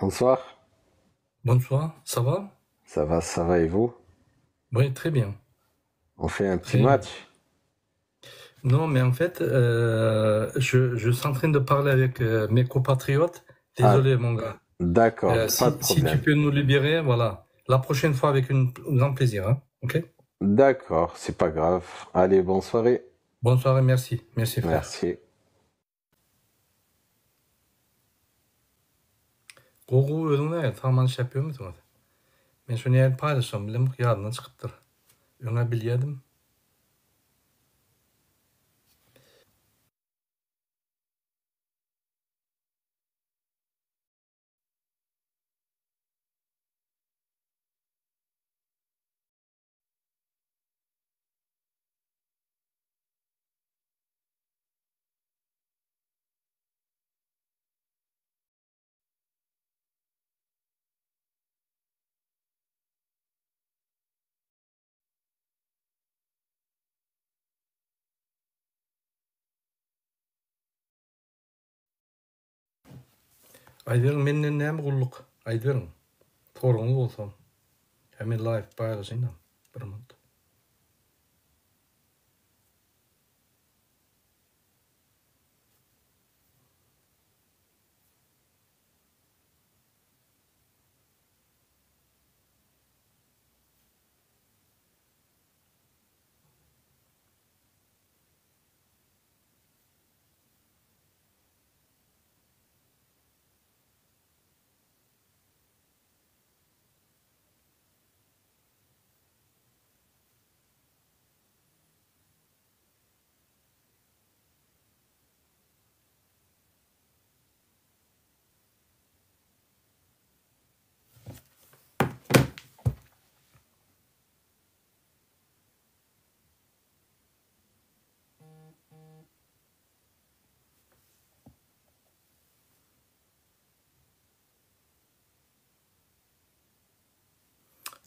Bonsoir, Bonsoir, ça va? ça va et vous? Oui, très bien. On fait un petit Très bien. match? Non, mais en fait, je suis en train de parler avec mes compatriotes. Ah, Désolé, mon gars. d'accord, pas de Si tu problème. peux nous libérer, voilà. La prochaine fois avec un grand plaisir, hein? OK? D'accord, c'est pas grave. Allez, bonne soirée. Bonne soirée, merci. Merci, frère. Merci. Gogu özüne tamam şey yapıyor musun? Ben şunu yer paylaşacağım. Bilem yadından çıkıptır. Öne bilyedim. Aydıran menden näme gulluk? Aydıran. Torunu bolsam. Hemen live paylaşayım. Bir minut.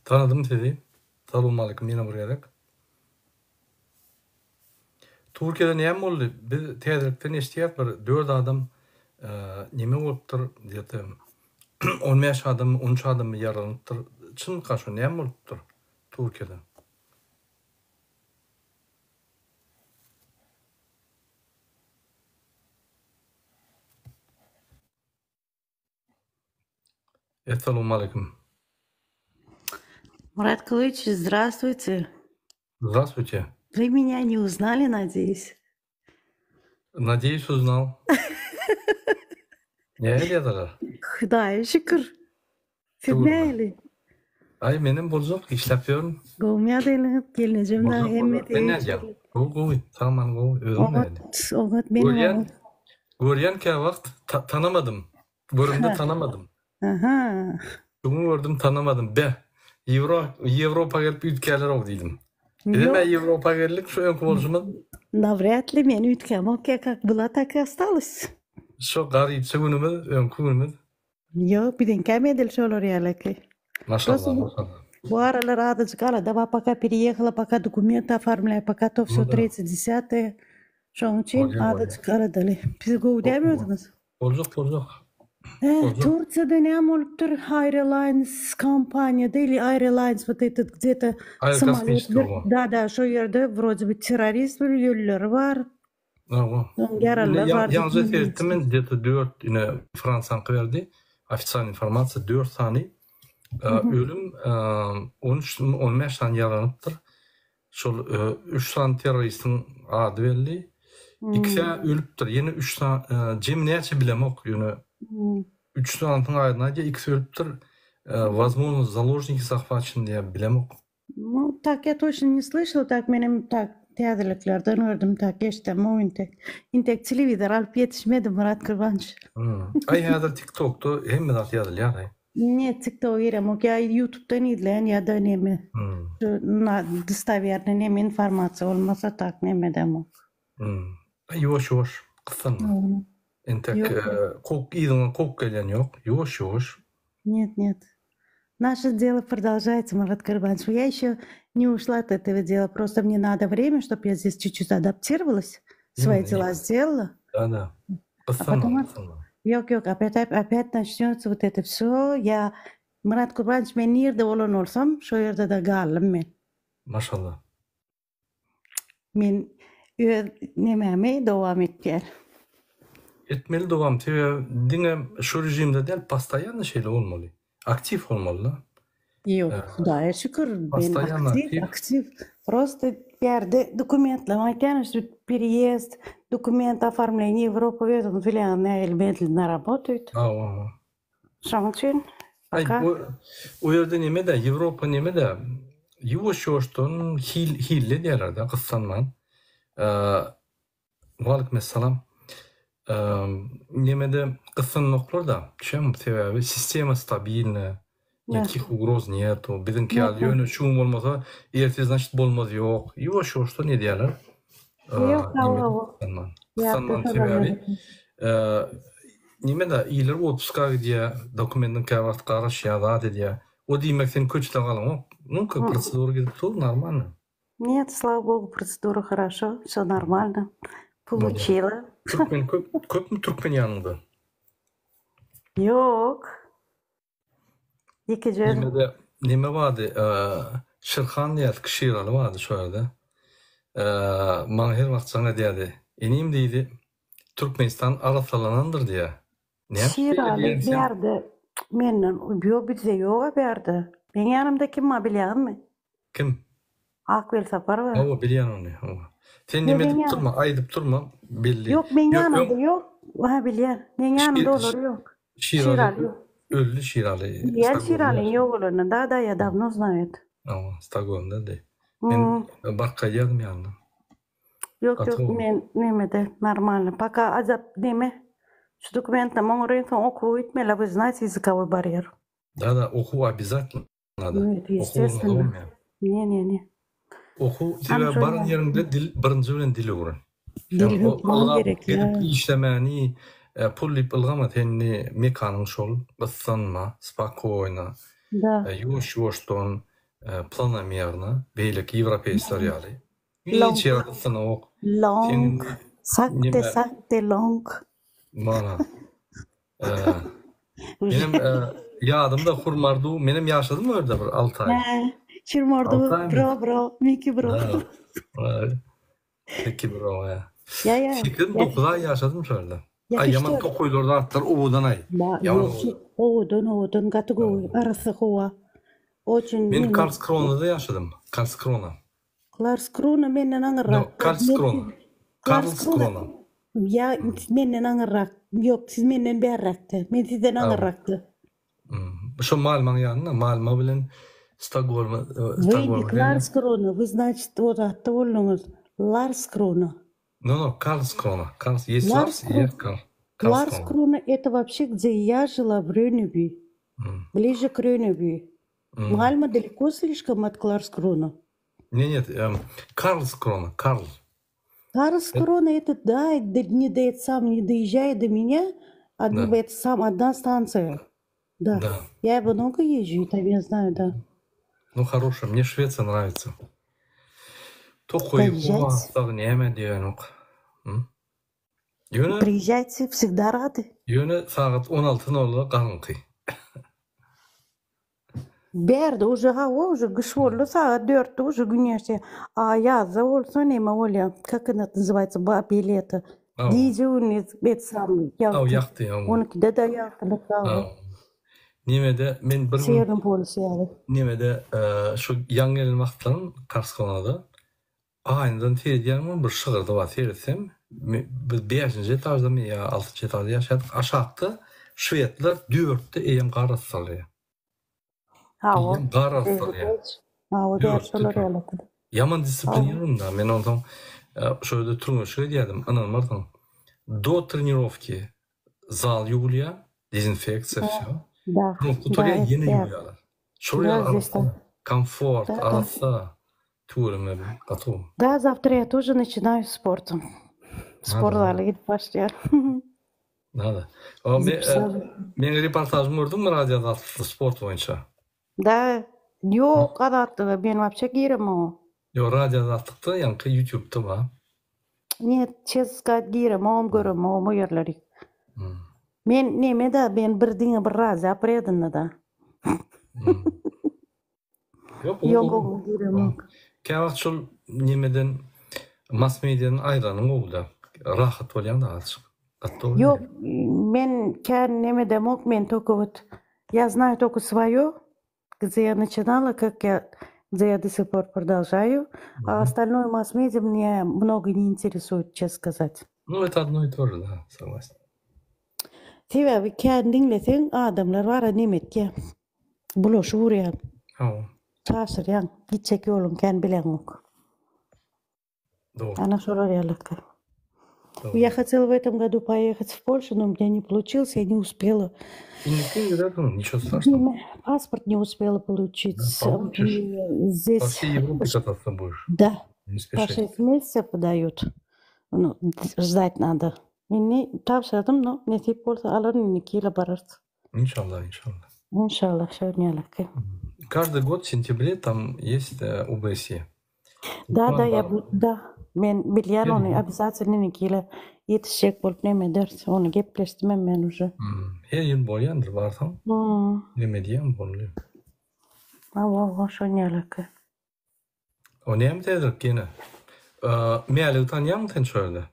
Tanıdım sizi. Selamun aleyküm yine buraya. Türkiye'de näme boldy? Biz täzelikden eşdiýär bir 4 adam näme bolupdyr diýdi. 15 adam, 13 adam yaralanypdyr. Çyn gaşy näme bolupdyr Türkiye'de? Assalamu aleyküm. Мурат Кылыч, здравствуйте. Здравствуйте. Вы меня не узнали, надеюсь? Надеюсь, узнал. Ne ediyorlar? Худая şükür. Siz Doğru. neyle? Ay benim bozuk işlepiyorum. Kovmaya dayanıp geleceğim daha Bozuk. emmet. Ben ne diyeceğim? Go. Tamam go. Özüm neydi? Oğut benim oğut. Göryen ki vakt tanımadım. Görümde tanımadım. Aha. Bugün gördüm tanımadım. Европа gelip ülkeler o dedim. Dedim Yok. ben Европа geldik şu ön konuşma. Навряд ли мен ütkəm. Okey, как была, так и осталось. Şu garip günümüz, ön günümüz. Yok, bir denkem edilmiş olur yani. Maşallah. Bu aralar azıcık arada пока переехала, пока документы оформляю, пока то все 30-10. Şunun için azıcık aradalı. Siz go demiyorsunuz. Bozuk. Турцияда не olupdur Airlines компанияда или Airlines вот этот где-то самолет. Да, şu yerde вроде бы terörist bir yollar var. Yalnız efendim где-то 4 yine Fransa'nın verdi. Ofisyal informasiya 4 tane ölüm 13-15 tane yaralanıptır. Şol 3 tane teröristin adı belli. 2 ölüptür. Yine 3 tane cemniyetçi bilemek yine 3 tane ayına 2 ölüptür. Возможно, заложники захвачены diye bilemek. Ну, так я точно не слышала, так benim tak teadliklerden gördüm tak geçtim o intek televizör alıp yetişmedi Murat Kırbanç. Ay hazır TikTok'ta hem de yazılı ya. Нет, TikTok yerem o ya YouTube'dan izleyen ya da neme. Достоверно neme informasiya olmasa tak neme demek. Yavaş kısan. Entek kok gelen yok. Yavaş. Нет. Наше дело продолжается, Марат Карбанович. Я еще не ушла от этого дела. Просто мне надо время, чтобы я здесь чуть-чуть адаптировалась, свои дела сделала. Да. А потом Yok yok опять начнется вот это все. Я Murat Kurbanç men nerede olan olsam şu yerde de galım men. Maşallah. Men nememe devam etkel. Etmeli devam. Dine şu rejimde değil, pastayanlı şeyle olmalı. Aktif olmalı. Yok, Худая şükür. Ben Постоянно aktif. Просто bir yerde документлама, конечно, переезд, документ оформление Европы, этот филиальный медленно работает. Şunun için o yerde neme de, Avrupa neme de, yavaş yavaştan hille derler de, kıssanman. Valik mesela, neme de kıssan noktalar da, şem sebebi, sistema stabilne, никаких угроз нету. Bizimki yönü şum olmasa, ertesi значит bolmaz yok. Yavaş yavaştan ne diyorlar? Yok, kıssanman sebebi. Nime de iyiler otpuska diye dokumentin kağıt qaraş ya dedi ya. O demekten köçle qalan. Ну, как процедура гидip tur нормально. Нет, слава богу, процедура хорошо, все нормально. Получила. Türkmen köp mü Türkmen yanında? Yok. Nime vardı? Şirkan diye kişiralı vardı şu arada. Bana her vakit sana dedi. Eneyim deydi. Türkmenistan arasalanandır diye. Şiralı bir yerde. Menin bize yok bir yerde. Benim yanımda kim var biliyor musun? Kim? Akvel Sapar var. O biliyor onu. Sen demedip durma, aydıp durma. Belli. Yok benim yanımda yok. Ha biliyor. Benim yanımda olur yok. Şiralı yok. Öldü Şiralı. Я Şiralı yok olur. Да, я давно знаю. Stokholm'da değil. Ben Bark'a geldim yanına. Yok, men nemede нормально. Пока azap neme. Şu документам он рынком около itmela, вы знаете языковой барьер. Да, oku обязательно надо. Нет, естественно. Не. Oku, sebebi barın yerinde birinci öğren dili öğren. Dil öğrenmem gerek ya. Gidip işlemeni, pullip ılgama tenni mekanın şol, bıssanma, spokojna, yavaş-yavaştan planlamayarına, beylik Evropayslar yali. Hiç yaratısına ok. Long. Sakte long. Bana. Benim yadımda kurmardu. Benim yaşadım orada bir 6 ay. Kurmardu. Bro. Miki bro. Peki bro ya. Ya. 9 ay yaşadım şöyle. Ay yaman tokoylardan atlar oğudan ay. Oğudan kategori arası kova. Ben Karlskrona'da yaşadım. Karlskrona menden anırrak. Karlskrona. Ya menden anırrak. Yok siz menden berraktı. Men sizden anırraktı. Şu Malma'nın yanına. Malma bilen Stockholm'a. Вы Karlskrona. Вы значит вот attı oldunuz. Ларскрона. No, Karlskrona. Есть Lars, есть Karlskrona. Ларскрона это вообще где я жила в Рёнеби. Ближе к Рёнеби. Мальма далеко слишком от Кларскрона. Нет, Карлскрона. Карлскрона это, да, не доезжает до меня, одна станция. Да. Я много езжу, там я знаю, да. Ну, хорошо, мне Швеция нравится. Приезжайте, всегда рады. Yönü saat 16'ın karanlık. Berdi уже кыш oldu saat 4'te уже güneşte. А yazda olsa neme oluyor? Как это называется? Билеты. Gece bet samlı. Yaktı ya. 12'de de yaktı. Nemede men bir Seyrın polisi yani. Nemede şu yan gelen vaxtların Karlskrona'da aynıdan teydiyanımın bir şığırdı var teyretsem. Biz 5. etajda mı ya 6. etajda yaşadık. Aşağıda Şvedler 4'te eyem qarası salıyor. Eyem qarası salıyor. Yaman disciplinirim da. Men ondan şöyle turnuva diyedim. Anlamadın. До тренировки зал югля, дезинфекция, все. Да. Turaya yeni yuyalar. Şuraya arası, комфорт, arası. Турами готов. Да, завтра я тоже начинаю спортом. Спортзалga gidip başlayarım. Надо. Men reportajım gördüm mü radyoda sport boyunca? Да. Yok adatlı. Ben вообще giremem o. Yok radyoda attıkta yankı YouTube'da var. Нет, честно сказать, giremem, göremem o yerleri. Men neme da ben bir diňe bir razy apredin da. Yok Yok, Käwagt şol nemeden mass mediýanyň aýranyň ogda rahat bolýan da azjyk. Yok, men kän neme demok, men только вот, я знаю только своё, где я начинала, как я, где я до сих пор продолжаю, а остальное масс-медиа мне много не интересует, честно сказать. Ну, это одно и то же, да, согласен. Себеbi kän dinlesеň adamlar bara nemetke bulaşýar. Taşyrýan, gitjek ýolun kän bilenok. Она şolar ýalyk. Я хотела в этом году поехать в Польшу, но у меня не получилось, я не успела. Ничего страшного. Паспорт не успела получить. Здесь... По всей Европе кататься будешь. Да. По 6 месяцев подают. Ну, ждать надо. Мени тапшырдым, но насип болса аларым 2 yıla барарız. Иншаллах. Иншаллах, шаурнялак. Каждый год в сентябре там есть ОБСЕ. Да. Men bilýän onu обязательно 2 yıla yetişecek bolup nemeder. Onu gepleşdim men уже. Her ýyl bolýandyr barsaň. Neme diýen bolýar. Şoňalak. O näme tedir gene? Mäli tanýan sen şöyle.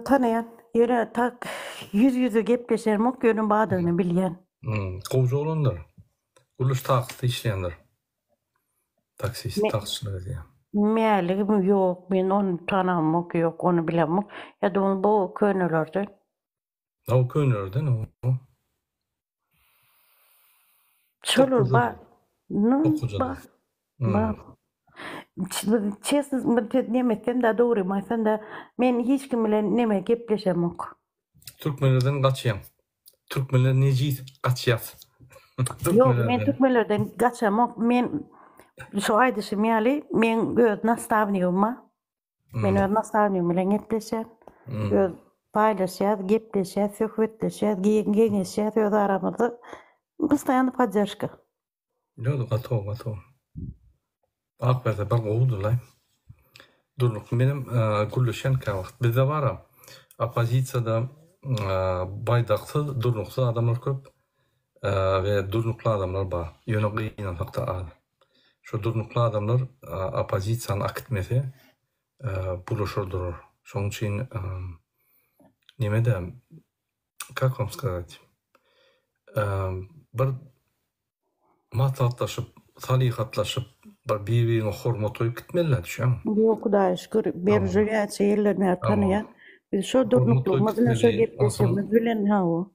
Tanıyan. Ýöne tak yüz gepleşermek ýönün badyny bilýän. Gowja olanlar. Guluş taksy işleýänler. Taksçylar diýär. Mäligim yok, men onu tanımak yok, onu bilemek. Ya da onu bu köynelerden. O köynelerden o. Şolur ba. Çesne, nemeten da doğru maýsan da men hiç kim bilen neme gepleşemek. Türkmenlerden gaçýan. Türkmenler neji gaçýar. Yok, men Türkmenlerden gaçamak, men şu aýdyşy mäli, men göz nastavniýuma. Men öz nastavniýum bilen gepleşer. Göz paylaşýar, gepleşer, söhbetleşer, geňeşer, öz aramyzda постоянно поддержка. Yok, gato. Akberde bir gowdulay. Durluk menim gülüşen käwagt. Bizde bara opozisiýada baýdakly, durlukly adamlar köp we durlukly adamlar bar. Ýöne gynnan hakda az. Şu durnuklu adamlar opozisiýany akitmese bulaşır durur. Şoň üçin nemede, как вам сказать, bir matlatlaşyp, salihatlaşyp, bir-birini hormatlaýyp gitmeliler düşen. Yok da şükür, bir jüriýaçy ýerlerine tanıyan. Biz şu durnuklygymyzy şu gepleşimiz bilen hawa.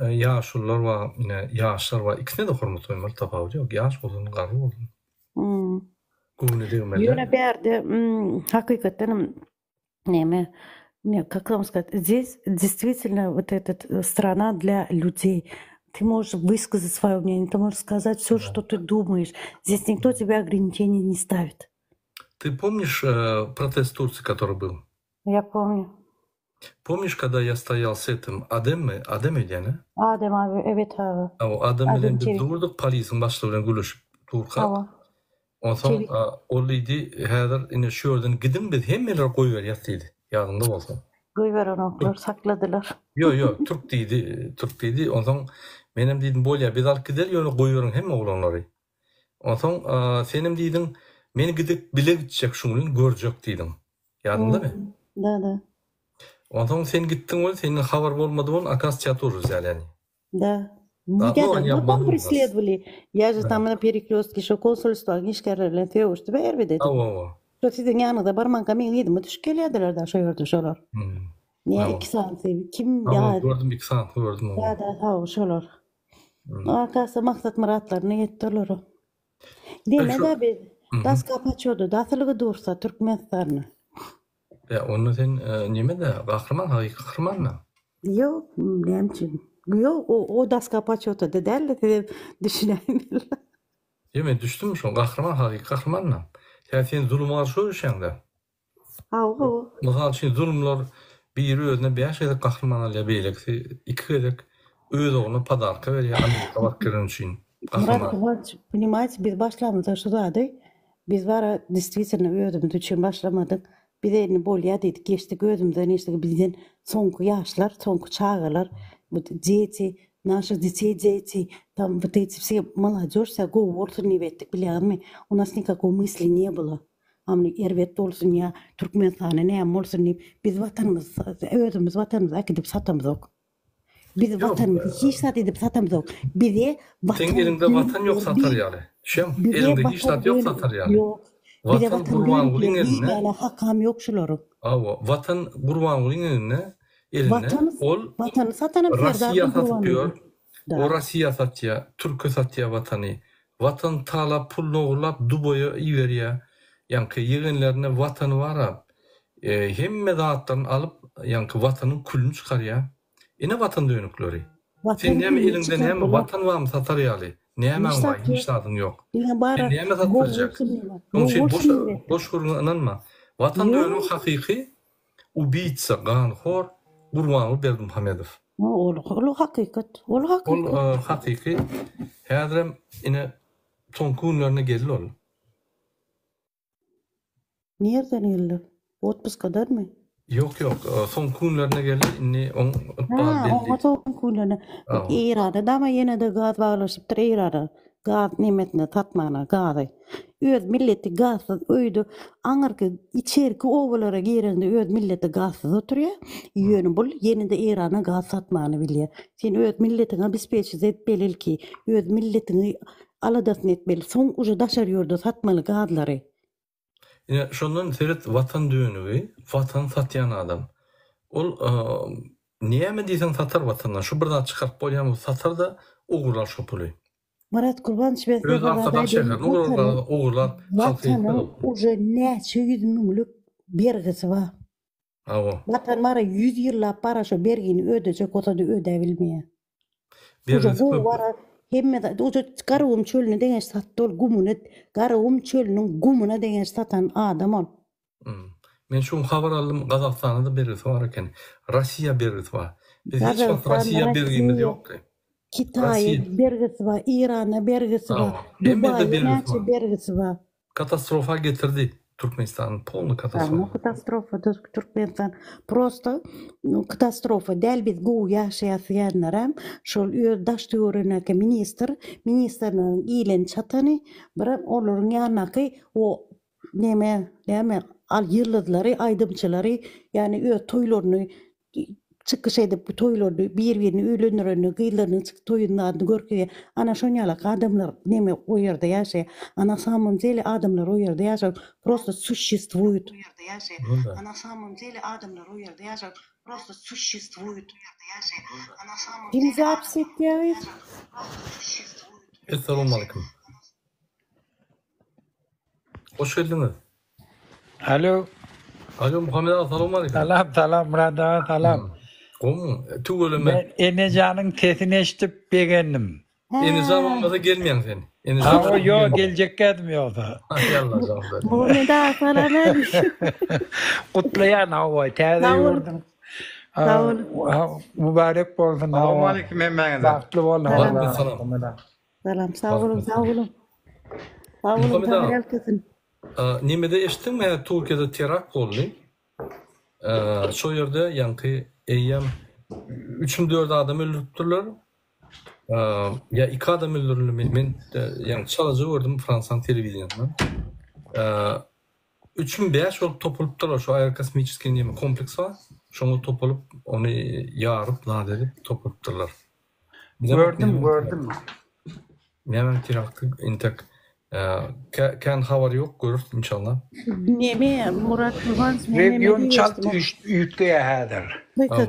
Ýaşlar we ýaşlar we ikisine de hormatlaýmaly tapawut ýok. Ýaş bolsun, gary bolsun. Ýöne berde hakykatdan neme, как вам сказать, здесь действительно вот эта страна для людей. Ты можешь высказать своё мнение, ты можешь сказать всё, что ты думаешь. Здесь никто тебе ограничений не ставит. Ты помнишь протест в Турции, который был? Я помню. Помнишь, когда я стоял с этим Adem diýeni? Adem abi, evet abi. O Adem bilen biz durduk, polisin başlygy bilen gülüşüp durka. Ondan olydy, häzir ine şu ýerden gidin biz hemmeler goýup ýatdydy. Ýadynda bolsa. Goýup onlar sakladylar. Yok, Türk diýdi. Ondan menem diýdim bolýa biz alyp gider ýöne goýuryň hemme oglanlary. Ondan senim diýdin meni gidip bile gitjek şuňyň görjek diýdim. Ýadynda mı? Da. Ondan sen gittin bol, senin habar bolmady bol, akasya тоже взяли они. Да. Меня там преследовали. Я же там на перекрестке, что консульство, кишкерлерle teuştu berbi dedim. Şu sizin yanında barmanka men yedim, düşüp gelýärdiler da şu ýerde şolar. Ne 2 saat kim ya? Gördüm 2 saat gördüm. Da, şolar. Akasa maksat muratlaryny ýetdiler. Demede bir das kapaçyordu, daslygy dursa Türkmenistan'ı. Ya onu sen nemede gahrman, hakyky gahrmanmy? Yok, nemçin. Yok, o das kapaçyordu dediler, düşünäýin. Yo, men düşdüm şu gahrman, hakyky gahrmanmy? Ya sen zulüm arşurşaňda. O. Mysal üçin zulümler bir özüne beş edip gahrman alýar beýlekse, iki edip öz oguna padarka berýär Amerika bakyryn üçin. Murat, понимаете, biz başlamadık şurada. Biz var действительно özümüz üçin başlamadık. Bir de ne bolya dedik geçtik özümüzden işte bizden sonku yaşlar, sonku çağlar. Bu diyeti, naşı diyeti, tam bu diyeti все молодежь, говорит не ветtik biliyor musun? У нас никакой мысли не было. Ama ervet olsun ya, Türkmenistan'a ne olsun ne, biz vatanımız, özümüz vatanımız akidip satamız yok. Biz vatanımızı hiç sat edip satamız yok. Bize vatan... Senin elinde vatan yok satar yani. Elinde hiç sat yok satar yani. Yok. Vatan kurbanlığın eline. Yani hakam yok şuları. Vatan kurbanlığın eline vatanı satanım. Rusya satıyor. O Rusya satıyor. Türkiye satıyor vatanı. Vatan tala pul oğurlap Dubai'ye iveriyor. Yani yığınlarına vatanı var ha. Hem medahatlarını alıp yani vatanın külünü çıkarıyor. Ne vatan dönükleri? Sen ne elinde ne vatan var mı satar yani? Ne hemen var? Hiç adın yok. Ne hemen satılacak? Onun için boş kuruna inanma. Vatan dönük hakiki ubiyitsa ganhor Gurbanlı Berdimuhamedov. Olu hakikat. Olu hakiki. Häzirem ine son günlerine geldi ol. Nereden geldi? Otpuskadar mı? Yok. Son günlerine geldi. İnni on belli. Son günlerine. İran'da da ama yine de gaz bağlaşıptır İran'da. Gaz nimetine tatmana gazı. Öz milleti gazsız öydü. Anarki içerki ovalara girende öz milleti gazsız oturuyor. Yönü bul yeni de İran'a gaz satmanı biliyor. Sen öz milletine bispeciz etmeli ki öz milletini aladasın etmeli. Son ucu daşarıyordu satmalı gazları. Yine şundan seret vatan düğünü, vatan satyan adam. Ol niye mi diysen satar vatandan? Şu buradan çıkarıp boyamı satar da oğurlar şopuluyor. Murat Kurban şüphesiz öz arkadan şehir, oğurlar vatanın ucu neçe 100 milyonluk bergisi var. Vatan var 100 yılla para şu bergini ödeyecek o da ödeyebilmeye. Ucu bu var hem de ucu Karagum çölüne denen sattı ol gumunu Karagum çölünün gumuna denen satan adam ol. Men şu haber aldım Kazakistan'da bergisi var eken. Rusya bergisi var. Biz hiç Rusya bergimiz yok. Kitay'a bergisi var, İran'a bergisi var, Dubai'ye bergisi var. Katastrofa getirdi Türkmenistan'ın, polnu katastrofa. Katastrofa, Türkmenistan. Prosto katastrofa. Del biz bu yaşayanlarım, şol daştı öğreneke ministerinin iyilen çatanı, bırak onların yanaki o neme al yıldızları, aydımçıları, yani toylarını çıkış edip bu toylarda birbirini öğlenlerini, kıyılarını çık toyunun adını görküye. Ana şonyalak adamlar neme o yerde yaşaya. Ana samım zeli adamlar o yerde yaşaya. Просто существуют. Ana samım zeli adamlar o yerde yaşaya. Просто существуют. Kim zapis etti ya? Esselamu aleyküm. Hoş geldiniz. Alo. Alo Muhammed Ağa, selamu aleyküm. Salam Murat Ağa, salam. Ben Enecan'ın sesini eşitip beğendim. Enecan olmasa gelmeyen sen. O yok gelecek gelmiyordu. Yallah canım. Bunu da sana ne düşün? Kutlayan hava. Teyze yurdum. Mübarek olsun. Selamu aleyküm emmenize. Baklı olun. Selam sağ olun. Sağ olun. Nimede eşittin mi? Türkiye'de terakt oldu. Şu yerde yankı eyyam 3-4 adam öldürttüler. Ya 2 adam öldürüldü. Ben yani çalıcı gördüm Fransan televizyonundan. 3-5 olup topuluptular. Şu aerokosmический kompleks var. Şunu topulup onu yarıp edip topuluptular. Gördüm. Hemen teraktı intek. Kan haber yok görür inşallah. Neme Murat Kurban Region çalt ülkeye hadir.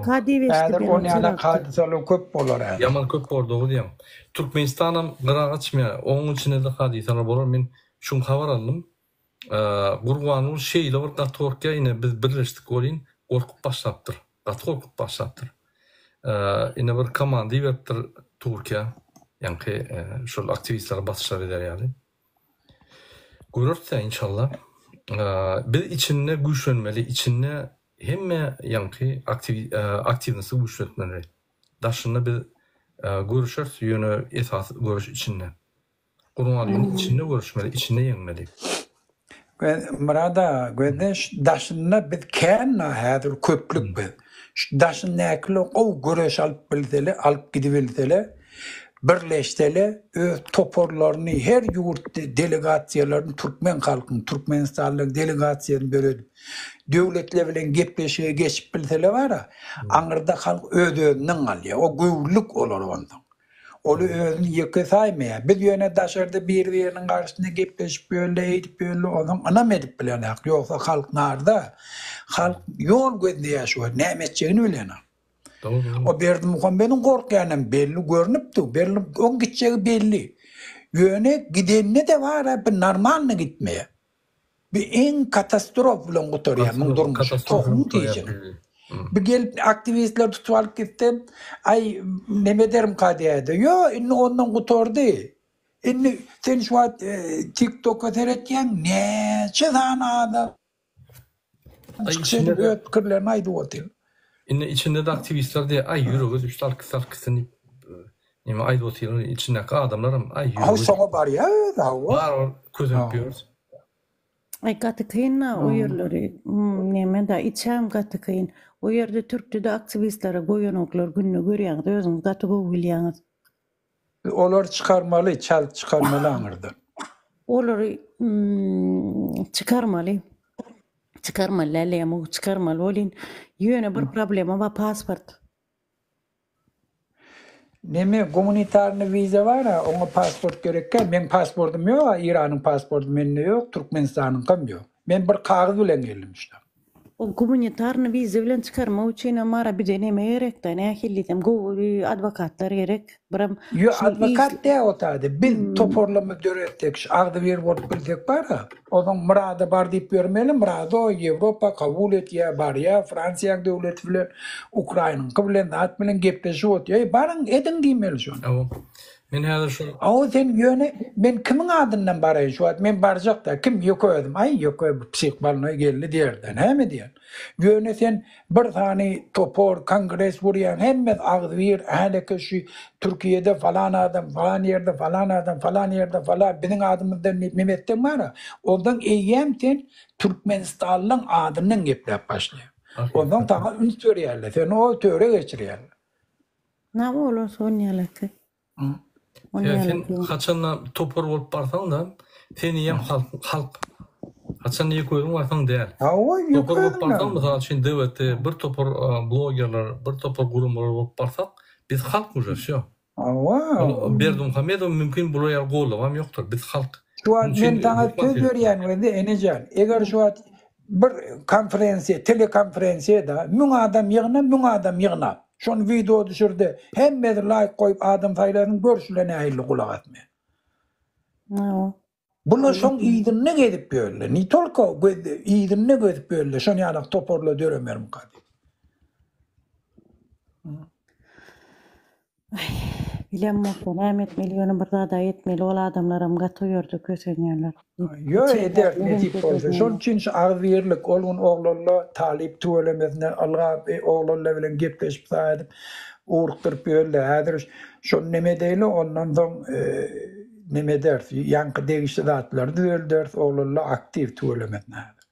Hadir Konya'da hadisalı köp olur. Yaman köp olur diyem. Türkmenistan'ım qırağa açmaya. Onun içinde de hadisalar olur. Men şun haber aldım. Gurbanul şeyle var da Türkiye yine biz birleştik olin korkup başlattır. Korkup başlattır. Yine bir komandı veriptir Türkiye. Yani şu aktivistler basışlar eder yani. Görürse inşallah bir içine güçlenmeli, içine hem yankı aktivnesi güçlenmeli. Daşında bir görüşür yönü esas görüş içinde. Kurumların içinde görüşmeli, içinde yenmeli. Murada gödeş daşına biz kenna hadır köplük biz. Daşın näkili o göreş alıp bilsele, alıp gidibilsele, birleştele toporlarını her yurt delegatsiyalarını Türkmen halkın, Türkmenistanlık delegatsiyanı böyle devletle bilen gepleşige geçip bilsele var ha, anırda halk ödöğünden alıyor. O güvlük olur ondan. Onu özünü yıkı saymaya. Biz yöne daşarda bir-birinin karşısında gepleşip böyle, eğitip böyle, onun anam edip bilenek. Yoksa halk narda, halk yol gözünde yaşıyor, ne emetçeğini bilenek. O Berdi Muhammed'in korkuyanın belli görünüptü, belli, onun gideceği belli. Yöne gidenine de var ha, bir normaline gitmeye. Bir en katastrof bilen kuturuyor, durmuş, tohumu diyeceğim. Bir gelip aktivistler tutup gittim. Ay ne derim kadiyede. Yo ondan kutordu. Sen şu an TikTok'a seyretken ne çizana adam. Çıkışını böyle kırlarına aydı o değil. İçinde de aktivistler diye ay yürüyoruz. Üç arkısını aydı o değil. İçindeki adamlarım ay yürüyoruz. Ay sana var ya. Var köz yapıyoruz. Ay katıkayınla o yerleri neme da içem katıkayın. O yerde Türk'te de aktivistlere goyan oklar gününü görüyordu. Özünüz katıkı biliyorsunuz. Onlar çıkarmalı, çıkarmalı anırdı. Onları çıkarmalı. Çıkarmalı, leleyem çıkarmalı. Olin yöne bir problema var pasport. Neme komünitarlı vize var ha, ona pasport gerekken. Ben pasportum yok, İran'ın pasportu bende yok, Türkmenistan'ın kam yok. Ben bir kağıt bilen geldim işte. O komünitarlı vize bilen çıkarma için mara bir deneme gerek de ne hillitem go advokatlar gerek. Yo advokat de o tadı. Biz toparlama dörettik. Ağda bir vort bildik var ha. Onun murada bar deyip görmeyelim. Murada o Avrupa kabul et ya bar ya. Fransa devlet bilen Ukrayna'nın kabul et bilen gepleşi ot ya. Barın edin demeli şu an. Men häzir şu. O sen yöne ben kimin adından barayın şu an. Men baracak da kim yok ödüm. Ay yok ödüm. Psikbalına geldi derden. He mi diyen? Yöne sen bir tane topor, kongres vuruyan hemmet ağzı bir hele şu Türkiye'de falan adam, falan yerde, falan adam, falan yerde, falan bizim adımızda Mehmet'ten var ha. Ondan eyyemten Türkmenistan'ın adının geplep başlıyor. Ondan daha ün töreyerler. Sen o töre geçiriyerler. Ne olur son yalakı? Sen kaçanla topor olup barsan da seni hem halk kaçan niye koydun varsan değil. Topor olup barsan mesela şimdi devlette bir topor bloggerlar, bir topor gurumlar olup barsak biz halk mıyız ya? Berdi Muhammed'in mümkün blogger qo'llavam yoktur. Biz halk. Şu an ben sana söz veriyorum Enecan. Eğer şu an bir konferansiye, telekonferansiye da mün adam yığına. Şun video düşürdü. Hem de like koyup adam sayılarının görüşlerine hayırlı kulak etmeye. Bunu son iyidinne gidip böyle. Ni tolka iyidinne gidip böyle. Şun yanak toporla döremerim kadı. Bilem mokon Ahmet milyonu bir daha da etmeli. Ol adamlarım gatıyordu kösenyerler. Yo eder ne tip olsa. Şun için ağırlık olun oğlunla talip tuğulemezine Allah'a oğlunla bilen gepleşip saydım. Uğurtırıp böyle hadir. Şun neme değil ondan son neme dersi. Yankı değişti dağıtları düğül dersi oğlunla aktif tuğulemezine hadir.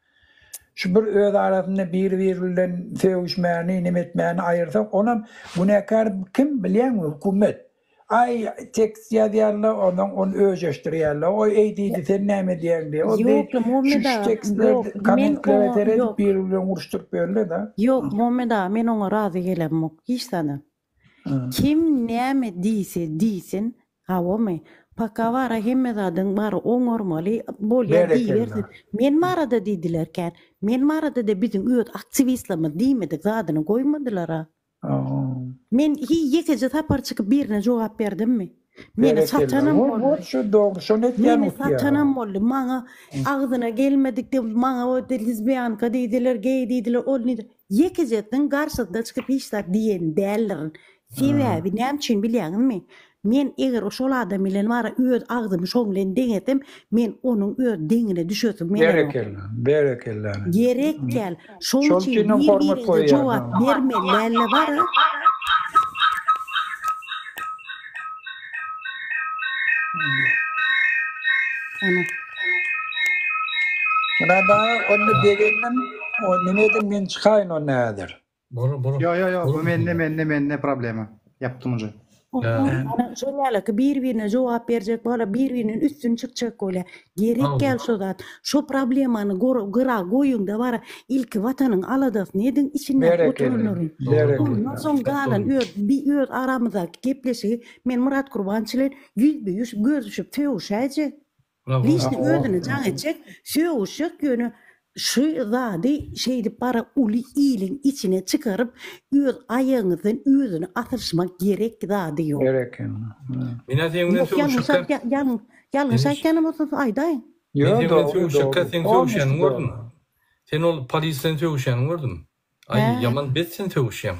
Şu bir öz arasında birbirinden sevişmeyeni, nimetmeyeni ayırsak ona günahkar kim bilen mi? Hükümet. Ay tekst yazıyorlar, onu özleştiriyorlar. O eydiydi sen ne mi diyen diye. O değil. Şu tekstler, komentler ederek birbirinden uğraştırıp böyle da. Yok Muhammed ağa, ben ona razı gelem yok. Hiç sana. Kim ne mi deyse deysin, hava mı? Pakavara hemmedadın var oňormaly bolýar diýerdi. Men marada diýdilerken, men marada da bizim öýt aktivistlermi diýmedik zadyny goýmadylar. Men ýekece tapar çykyp birine jogap berdimmi? Meni satanam boldy. Şu doğru, şu net ýa-da. Meni satanam boldy. Maňa agzyna gelmedik de maňa o lesbianka diýdiler, gay diýdiler, ol nidir? Ýekecetin garşysynda çykyp hiçler diýen däller. Sebäbi näme üçin bilýärmi? Men eger şol adam bilen wara öýt agzymy şoň bilen deňetim, men onuň öýt deňine düşesim. Berekellah. Gerekkel. Şoň üçin bir jogap bermelerle wara. Buna da onu degenden o nimeden men çıkayın o nedir? Bora. Yo, bu menne problemi. Yaptım hocam. Ana şöyle ki birbirine cevap verecek böyle birbirinin üstün çıkacak öyle. Gerek gel şodan. Şu problemanı gıra koyun da var ilk vatanın aladas nedin içinden oturulurun. Ondan son galan bir aramızdaki gepleşi men Murat Kurbançılar yüz gözüşüp tövüşecek. Lişni ödünü can edecek. Söğüşecek yönü şu zadi şeydi para uli iyilin içine çıkarıp ayağınızın yüzünü atışmak gerek zadi yok. Gerek. Mina tengden tövüşükler. Yanlış aytkanım olsun ayday. Yo tövüşükler sen tövüşen gördün. Sen ol polisten tövüşen gördün. Ay yaman bet sen tövüşen.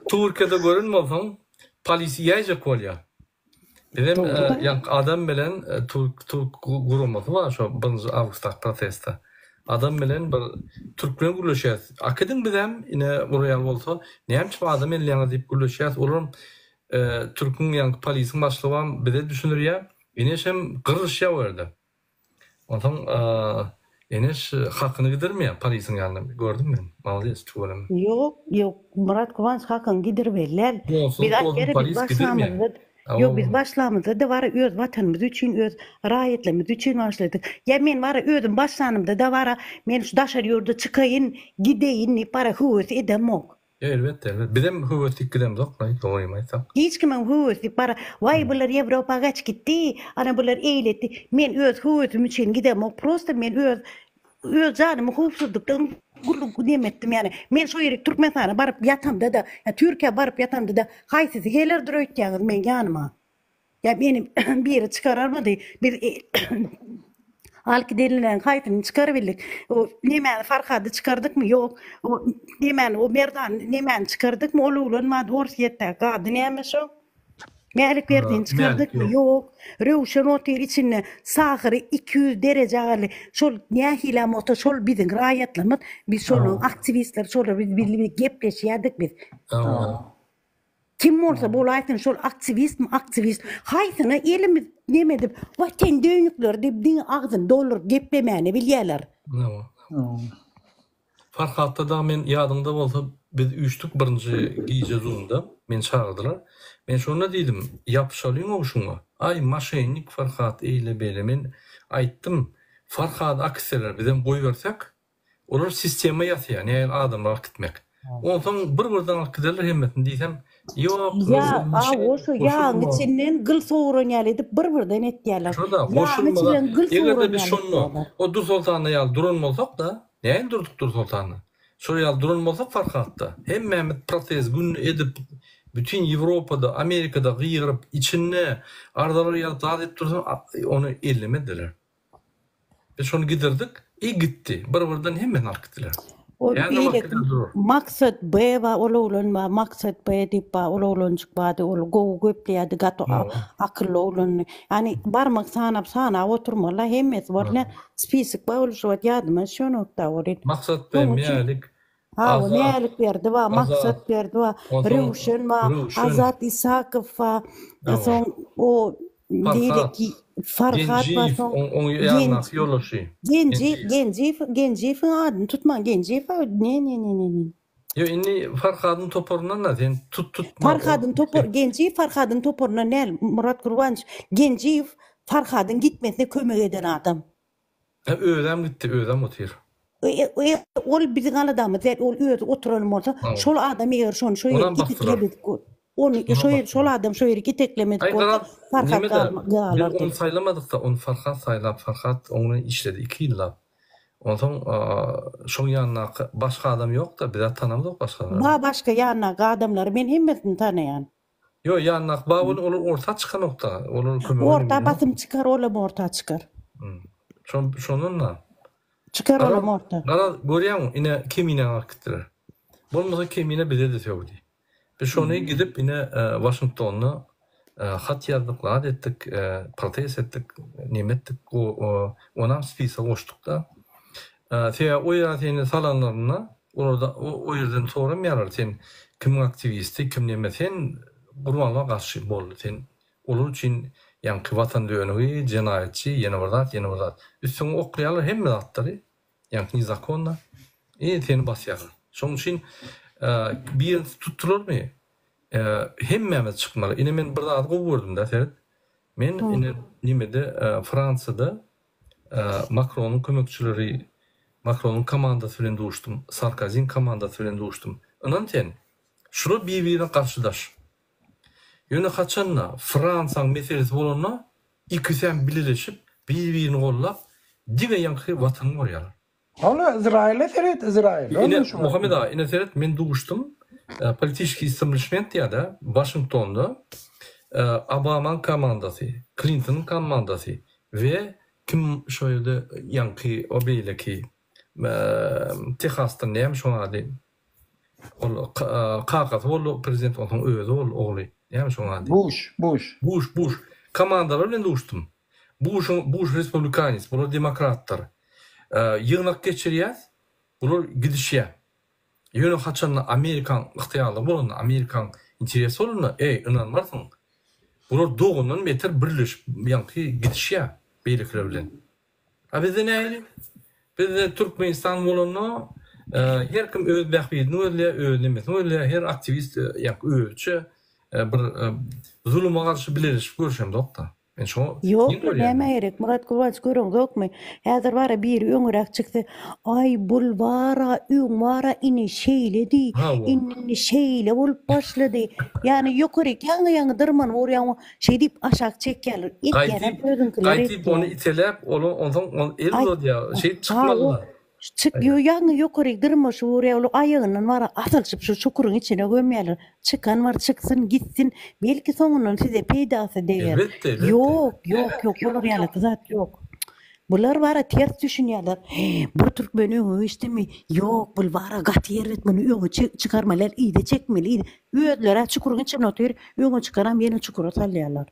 Turkiyada görün olsan polis yayacak olya. Dedim adam bilen Türk gurumatı var şu 1 Avgust'ta protesta. Adam bilen bir Türk bilen gürleşýär. Akydym bizem ine buraya bolsa, näme adam ellerine deyip gürleşýär. Olam Türk'ün ýa polisin başlygy bize düşünürýär. Eneşem gyrışýa berdi. Ondan eneş hakyny gidirmeýär polisin ýanyna. Gördüm men. Malys çuwaram. Yok Murat Kıvanç hakyny gidirberler. Biz başlamamızda yok biz başlamamızda da var öz vatanımız üçün öz raýatlarymyz üçün başladyk. Ya men var özüm başlanymda da var men şu daşar ýurda çykaýyn, gideýin, ni para hüwet edemok. Elbette. Bizim hüwetlik gidem zok, doýmaýsa. Hiç kimin hüweti para vay bular Ýewropa gaç gitdi, ana bular eýletdi. Men öz hüwetim üçün gidemok. Prosta men öz janymy howpsuzlykdan gurluk demetdim yani. Men şu ýerek Türkmenistana barıp ýatamda da, Türkiýe barıp ýatamda da haýsy gelerdir öýtýäňiz men ýanyma. Ya benim bir yere çıkararmadı. Bir halk denilen haýtyny çıkarıbildik. O nemeni Farhadı çıkardık mı? Yok. O nemeni o merdan nemeni çıkardık mı? Olulanmadı orsiýetde gady näme şo? Melik verdiğini çıkardık mı? Yok. Rewşen otur içine sahırı 200 derece aly. Şol nähile moto şol bizim raýatlarymyz, biz şol aktivistler şol bir gepleşýärdik biz. Kim bolsa bol aýtyn şol aktivist. Haýsyna elimiz nemedip, "Vatan döňükler" dip diň agzyn dolur geplemäni bilýärler. Farhatda da men ýadymda bolsa biz üçtük birinji giýje zunda men çağırdylar. Men şonu diýdim, ýapşalyň oşuňa. Ay maşenik Farhat eýle bele men aýtdym. Farhat aksiyler bizem goýbersek, olar sistema ýatýar, näil adamlar gitmek. Ondan bir-birden alkydylar hemmetini diýsem, ýok. Ya, oşu ýaň içinden gyl soğuran ýaly dip bir-birden etýärler. Ýaň içinden gyl soğuran biz şonu, o Dur Sultanyna ýaly duran bolsak da, näin durduk Dur Sultanyna? Şol ýaly duran bolsak Farhatda. Hemmemiz protest gün edip bütün Ýewropada, Amerikada gyýryp içinde ardalar ýaly zat dursa onu ellemediler. Biz şonu gidirdik, gitdi. Bir-birden hemmen alkydylar. Maksat B va oğlan va maksat B dip va oğlan çıkmadı ol go göpleýärdi gato akıllı oğlan yani barmak sana oturmalar hemmet var ne spisik ba oluşýar ýadyma şonokda orit maksat B meýalik o meýalik berdi va maksat berdi va Rewşen va Azat Isakow va son o diýdi Farhat va son Genjiýew adyny tutman Genjiýew ne. Yo inni Farhadyň toporundan da sen tut. Farhadyň topor Genjiýew Farhadyň toporundan näl Murat Kurbanç Genjiýew Farhadyň gitmesine kömek eden adam. Öýdem gitdi, öýdem otyr. Ol biziň aladamyz, ol öýde oturan bolsa, şol adam eger şonu şo ýere giteklemedik. Onu şol adam şo ýere giteklemedik. Farhat galar. Onu saýlamadyk da, onu Farhat saýlap, Farhat onu işledi 2 ýyllap. Ondan şoň ýanyna başga adam ýok da, biz tanamadyk başga adam. Başga ýanyna adamlary men hemmesini tanaýan. Yo ýanyna olar orta çykan nokta, olar kömek. Orta basym çykar, olam orta çykar. Şonunla çıkar olam orta. Gara görýäň ine kimine akdylar. Bolmasa kimine bize de söýdi. Biz şonu gidip ine Washingtonna hat ýazdyklar etdik, protest etdik, nimetdik, onam spisa goşduk da. O ýerden salanlaryna, orada o ýerden sonra meýarar sen kim aktivisti, kim neme sen gurbanlyğa garşy boldy. Sen olur üçin yankı vatan dönüğü, cinayetçi, yeni vardat. Üstüne okuyalar hem zatları, yankı nizakonna, seni basyalar. Şonun için bir tutturur mu? Hem Mehmet çıkmalı. Yine ben burada adı gördüm da seyret. Men nimede Fransa'da Macron'un kömekçileri, Macron'un komandası bilen duştum, Sarkozy'nin komandası bilen duştum. Anan ten, şunu birbirine karşıdaş. Yöne kaçanla Fransa'nın meselesi bolanla ikisi birleşip birbirine kollap dibe yankı vatanı oryalar. Hala İsrail'e seyret İsrail. Yine Muhammed Ağa, yine seyret men duştum. Политический истеблишмент ya da Washington'da Obama'nın komandası, Clinton'ın komandası ve kim şöyle yankı o böyle ki Texas'ta neymiş şu adı Kakas oğlu prezident onun özü oğlu neymiş şu adı Bush komandalarıyla uçtum. Bush Republikanist, bunlar demokratlar. Yığınak geçiriyaz, bunlar gidişiye. Yönü haçanla Amerikan ihtiyarlı bolunla, Amerikan interesi olunla, inanmarsın. Bunlar doğundan beter birleş, yankı gidişiye beylikler bilen. Bizde neyli? Bizde Türkmenistan bolunla, her kim öz bekbeydi, öyle her aktivist yankı ölçü, bir zulüme karşı biliriş görüşem dokta. Yok, neme gerek. Murat Kıvanç görün yok mu? Hazır var bir öngörek çıktı. Ay bul vara ini şeyledi. İnni şeyle bulup başladı. Yani yukarı yanı dırman oraya şey deyip aşağı çekerler. Kaytip onu itelep, ondan el ya şey çıkmalılar. Çıkıyor yanı yukarı dırmış oraya ayağının var atılışıp şu çukurun içine gömüyorlar. Çıkan var çıksın gitsin. Belki sonunun size peydası değer. Yok olur yani kızat yok. Bunlar var ters düşünüyorlar. Bu Türk beni işte mi? Yok bu var gatiyer etmeni yok çıkarmalar iyi de çekmeli iyi. Üyedler çukurun içine oturuyor. Yok çıkaram yeni çukura salıyorlar.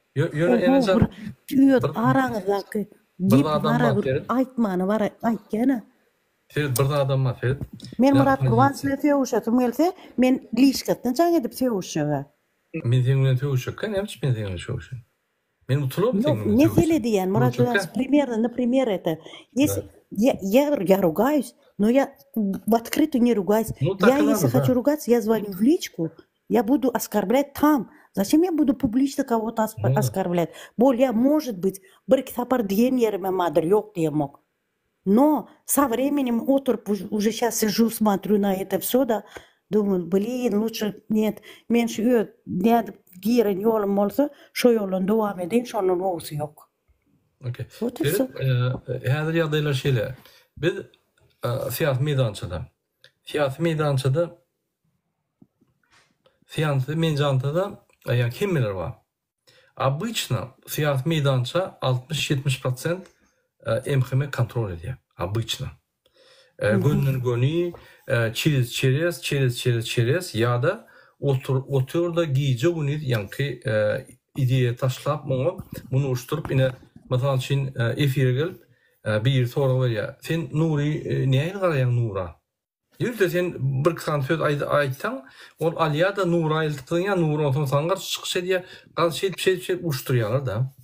Üyed aranızdaki dip var aytmanı var aytgana. Ferit bir adam var Ferit. Men Murat Kıvanç'la tevuşatım gelse men lişkattan can edip tevuşaga. Men seninle tevuşakken hemç men seninle tevuşakken. Men utulup seninle не diyen Murat Kıvanç например это. Если я ругаюсь, но я в открытую не ругаюсь. Я если хочу ругаться, я звоню в личку, я буду оскорблять там. Зачем я буду публично кого-то оскорблять? Более может быть, bir kitapar diyen yerime madr yok diye mok. Но со временем уже сейчас сижу, смотрю на это все, да, думаю, лучше нет, меньше нет гира yolum olsa, şu yolun devam edeyim, şunun olsa yok. Okey. Hazır yadaylar şeyle, biz siyasi meydançada yani kimler var? Обычно siyasi meydança 60-70% MHM kontrol ediyor. Обычно. Gönlün çerez ya da otur da giyici bunu yankı ideya taşlap bunu uçturup yine mesela için efire gelip bir soru var ya sen Nuri neye garayan Nura? Yürüde sen bir kısan söz aytan ol aliya da Nura eltiktin ya Nura ondan sangar çıkışa diye gaz şey uçturuyorlar da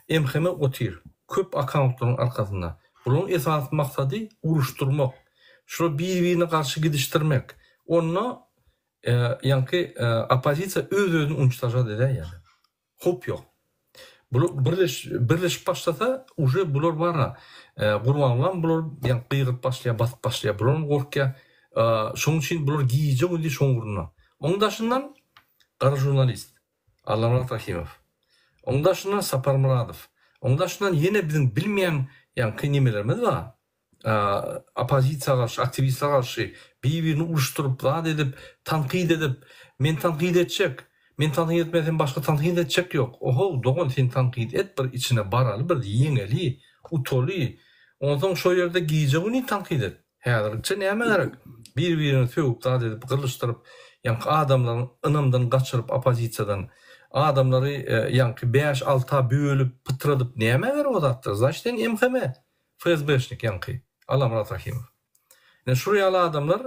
MHM otur. Köp akantların arkasında. Bunun esas maksadı uruşturmak. Şunu birbirine karşı gidiştirmek. Onunla yankı opozisiya özünü unçtaja dedi yani. Hop yok. Birleşip başlasa уже bular var. Kurbanlan bular yankı yığıp basıp başlaya. Buların korkuya şunun için bular giyecek öyle şoğuruna. Onun daşından Qara jurnalist Allamurat Rahimov. Onun daşından Sapar Muradov. Onun daşından yine bizim bilmeyen yankı nimelerimiz var. Opozisiya karşı, aktivistler karşı birbirini uruşturup, vaat edip, tankid edip, men tankid edecek. Men tankid etmeden başka tankid edecek yok. Oho, doğun sen tankid et, bir içine baralı, bir yengeli, utolu. Ondan şu yerde giyeceğini tankid et. Hazırlıkça ne gerek? Birbirini tövüp, vaat edip, kırılıştırıp, yankı adamların ınımdan kaçırıp, opozisiyadan, adamları yankı 5-6'a bölüp, pıtradıp, ne gerek o dattır? Zaten MHM, FSB'şnik yankı. Allamurat Rahimov. Yani şuraya adamlar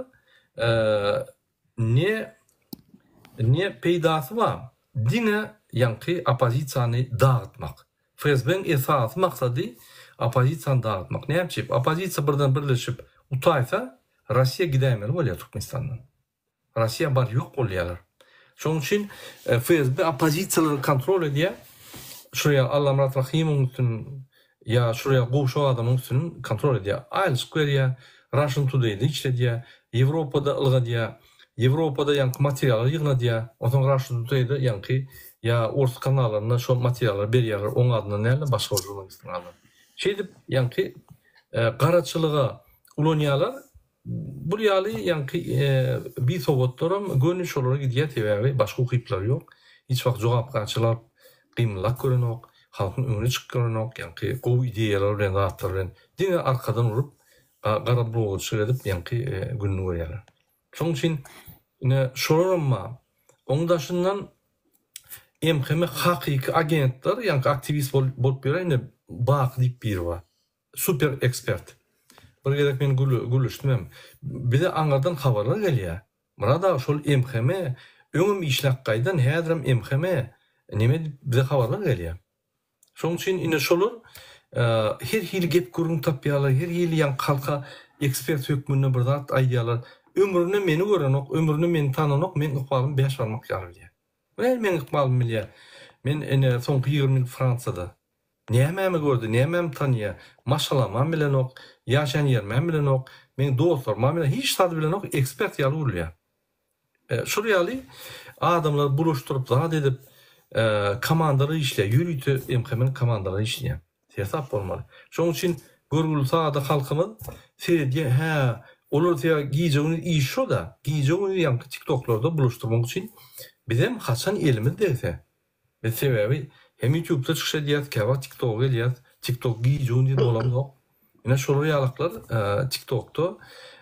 ne peydası var? Dine yankı opozisiyanı dağıtmak. FSB'nin esasy maksady opozisiýany dağıtmak. Näçip? Opozisiýa birden birleşip utaýsa, Rossiya gidämeli bolýar Türkmenistandan. Rossiya bar ýok bolýarlar. Şoň üçin FSB opozisiýalary kontrol edýär. Şuraya Allah Murat Rahimow üçün ya şuraya goşu adamın üstünün kontrol edýär. Aýlyk berýär, Russian Today'da işledýär, Ýewropada ılgadýar, Ýewropada ýanky materiallar ýygnadýar. Otaň Russian Today'da ýanky ya Ors kanallarına şo materiallar berýärler, oň adyna näle başga jurnalistler alýar. Şeýdip ýanky garaçylyga ulanýarlar. Bu ýaly ýanky bir sowatlaram gönüş olarak gidýär TV başga ukyplar ýok. Hiç wagt jogapgarçylar gymlak görenok, halkyň öňüne çykýaranok, ýanky gowy ideýalar bilen zatlar bilen dine arkadan urup garap boğul edip ýanky günni görýärler. Şoň üçin şolarma oňdaşyndan MHM hakyky agentler ýanky aktivist bolup berýär, bak diýip biri bar. Super ekspert. Bir gerek men gülüşdüm. Bir de aňardan habarlar gelýär. Murada şol MHM öňüm işlek gaýdan häzirim MHM nime bize habarlar gelýär. Şoň üçin ine şolar her hili gep gurun tapýarlar, her hili ýan halka ekspert hökmüne bir zat aýdýarlar. Ömrüne meni görenok, ömrüne meni tananok, men ykbalym 5 barmak ýaly. Men ykbalym bilýär. Men ene soňky 20 ýyl Fransada näme gördü, näme tanýar, maşallah men bilen ok, ýaşan ýer men bilen ok, men dostlar men bilen hiç tad bilen ok ekspert ýaly urulýar. Şol ýaly adamlar buluşturup zat edip komandary işle, ýürüýti MHM'nin komandary işleýär. Hesap bolmaly. Şoň üçin görgüli sahada halkymyz seredýär, ha, olar diýär giýjegini iş şo da, giýjegini ýanky TikTok'larda buluşturmak üçin bizem haçan elimiz dese. Ve sebebi hem YouTube'da çıkış ediyat, keva TikTok'a ediyat, TikTok giyici dolam yok. Yine şolu yalaklar TikTok'ta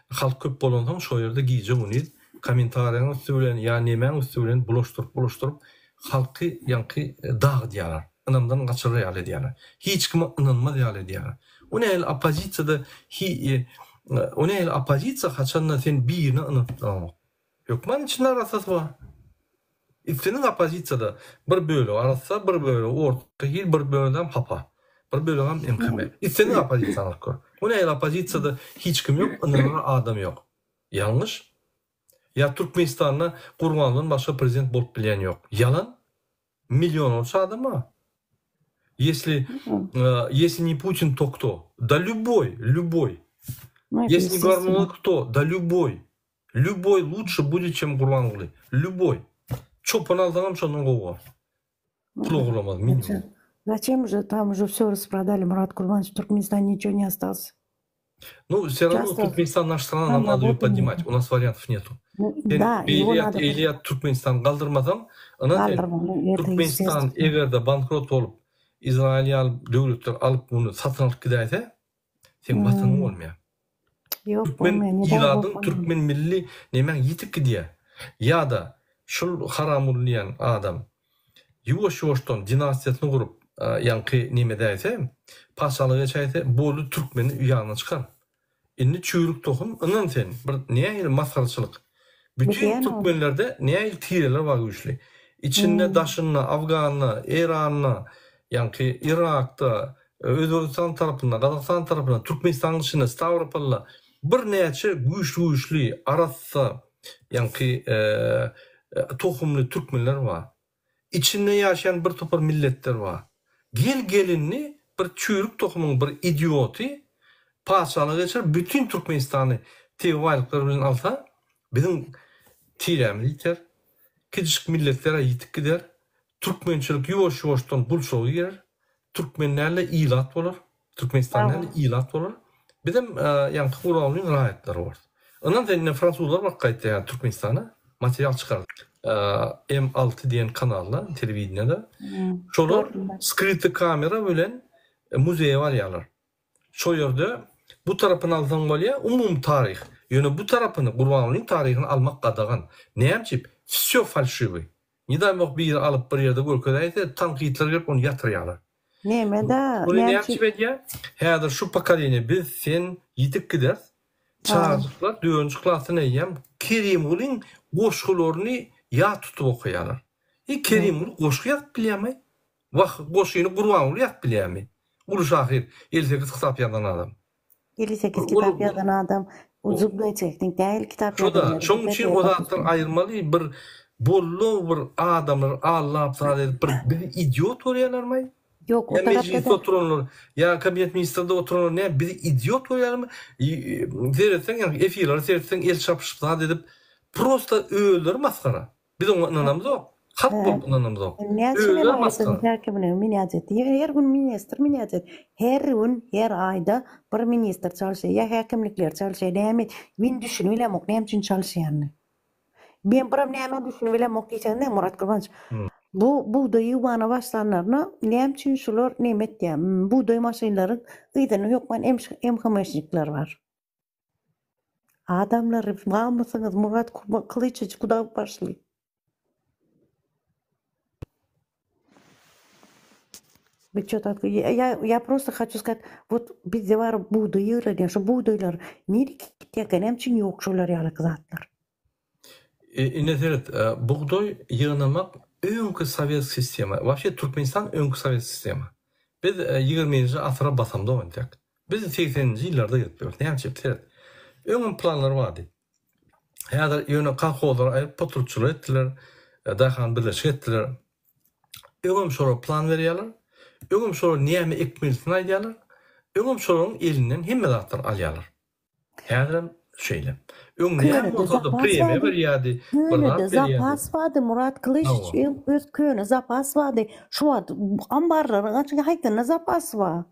halk köp bolandan şo yerde giyici unid, komentaryan üstü bilen, ya nemen üstü bilen buluşturup halkı yankı dağ diyarlar. Anamdan kaçırır yale diyarlar. Hiç kime inanma diyale diyarlar. O ne el apozitsiyada o ne el apozisiya kaçanla sen birini inanmak. Yok man içinde arasası var. İkisinin opozisiyada bir bölü arasa, bir bölü orta hil, bir bölüden hapa. Bir bölüden MHM. İkisinin opozisiyanak var. O ne el opozisiyada hiç kim yok, inanan adam yok. Yanlış. Ya Türkmenistan'da Gurbanly'dan başka prezident bolup bilen yok. Yalan. Milyon olsa adam var. Если не Путин, то кто? Да любой. Если не Гурбанly, кто? Да любой. Любой лучше будет, чем Гурбанly. Любой. Чопан алданам шонун гоуга. Пул угуламады, минимум. Зачем же? Там уже все распродали. Мурат Гурбанович, в Туркменистане ничего не осталось. Ну, все равно Туркменистан наша страна, нам надо ее поднимать. У нас вариантов нету. Да, его надо... Ehliyat Türkmenistan kaldırmadan, Türkmenistan eğer bankrot olup, İsrail devletler alıp bunu satın alıp gideyse, sen vatanın olmayan. Türkmen iradın, Türkmen milli nemen yitip gidiyor. Ya da şul haram oluyan adam yuvaş-yuvaştan dinastiyasını kurup yankı nime deyse, paşalığa çayse, bolu Türkmen'in üyanına çıkar. İnni çüyrük tohum, inan sen, niye maskarçılık? Bütün Türkmenlerde niye tireler var güçlü? İçinde daşınla, Afganla, İranla, yankı Irak'ta, Özbekistan tarafına, Kazakistan tarafına, Türkmenistan dışında, Stavropol'la bir neyçe güçlü arası yankı tohumlu Türkmenler var. İçinde yaşayan bir topar milletler var. Gelinli bir çürük tohumun bir idioti paşalığa geçer, bütün Türkmenistan'ı tevalıklar bilen alsa, bizim tiremiz yeter, küçük milletlere yitip gider, Türkmençilik yuvaş-yuvaştan bulşoğu yer, Türkmenlerle ilat olur, Türkmenistanlarla ilat olur. Bizim yankı Gurbanly'nin rahayetleri var. Ondan sonra Fransuzlar bak kayıtta yani Türkmenistan'a materyal çıkardı. M6 diyen kanalla, televizyonda. Şolar skripti kamera bilen muzeye var yalar. Şo yerde bu tarafını alsan bolýa umum tarih. Yani bu tarafını Gurbanly'nin tarihini almak qadagan. Näçip? Всё фальшивый. Ne demek bir alıp bir yerde görkezeyse tankitler gelip onu yatırýarlar. Neme da? Näçip edýär? Häzir şu pokoleniýa biz sen yitip gider. Çağırdıklar, dördüncü klasına yiyem, Kerimul'in goşkularyny ya tutup okuyalar. Kerimul goşku yazıp bilemey. goşyny gurban ýat bilýärmi? Uruş ahir 58 kitap yazan adam. 58 kitap yazan adam. Uzun çektin değil kitap yazan. Şoň üçin o zatlar aýyrmaly bir bollu bir adamlar Allah taala bir idiot bolýarlarmy? Yok, o tarafta mecliste oturanlar, ya kabinet ministerinde oturanlar ne? Bir idiot olaylar seyretsen, yani efirleri seyretsen el çapışıp edip prosta öğüler maskara. Biz onun anlamız o. Hat bu anlamız o. Öğüler maskara. Her gün minister. Her gün, her ayda bir minister çalışıyor. Ya hakimlikler çalışıyor. Ben düşünüyorum yok. Ne için çalışıyor? Ben ne düşünüyorum yok diyeceğim. Ne Murat Kırmanç? Bu buğdayı bana başlanlarına nem için şular nimet diye. Buğday maşinlerin ıydığını yok ben emkameşlikler var. Adamlar var mısınız Murat Kılıçıcı kuda başlıyor. Я просто хочу сказать, вот bizde var buğday öğreniyor. Şu buğdaylar nereye gitti? Nem için yok şular yalık zatlar. Evet, buğday yığınamak öňkü Sovet sistemi. Waşe Türkmenistan öňkü Sovet sistemi. Biz 20-nji asra basamda oýanjak. Biz 80-nji ýyllarda ýetdik. Näçe öňün planlary bardy. Häzir ýöne kolhozlar aýyp poturçylar etdiler, dahan birleşik etdiler. Öňüm şolara plan berýärler. Öňüm şolara näme ekmelsin aýdýarlar. Öňüm şolaryň elinden hemme zatlar alýarlar. Häzir şeýle. Premie bir ýady. Zapas vardı Murat Kılıç öz köyüne zapas vardı. Şu an ambarların açık haytına zapas var.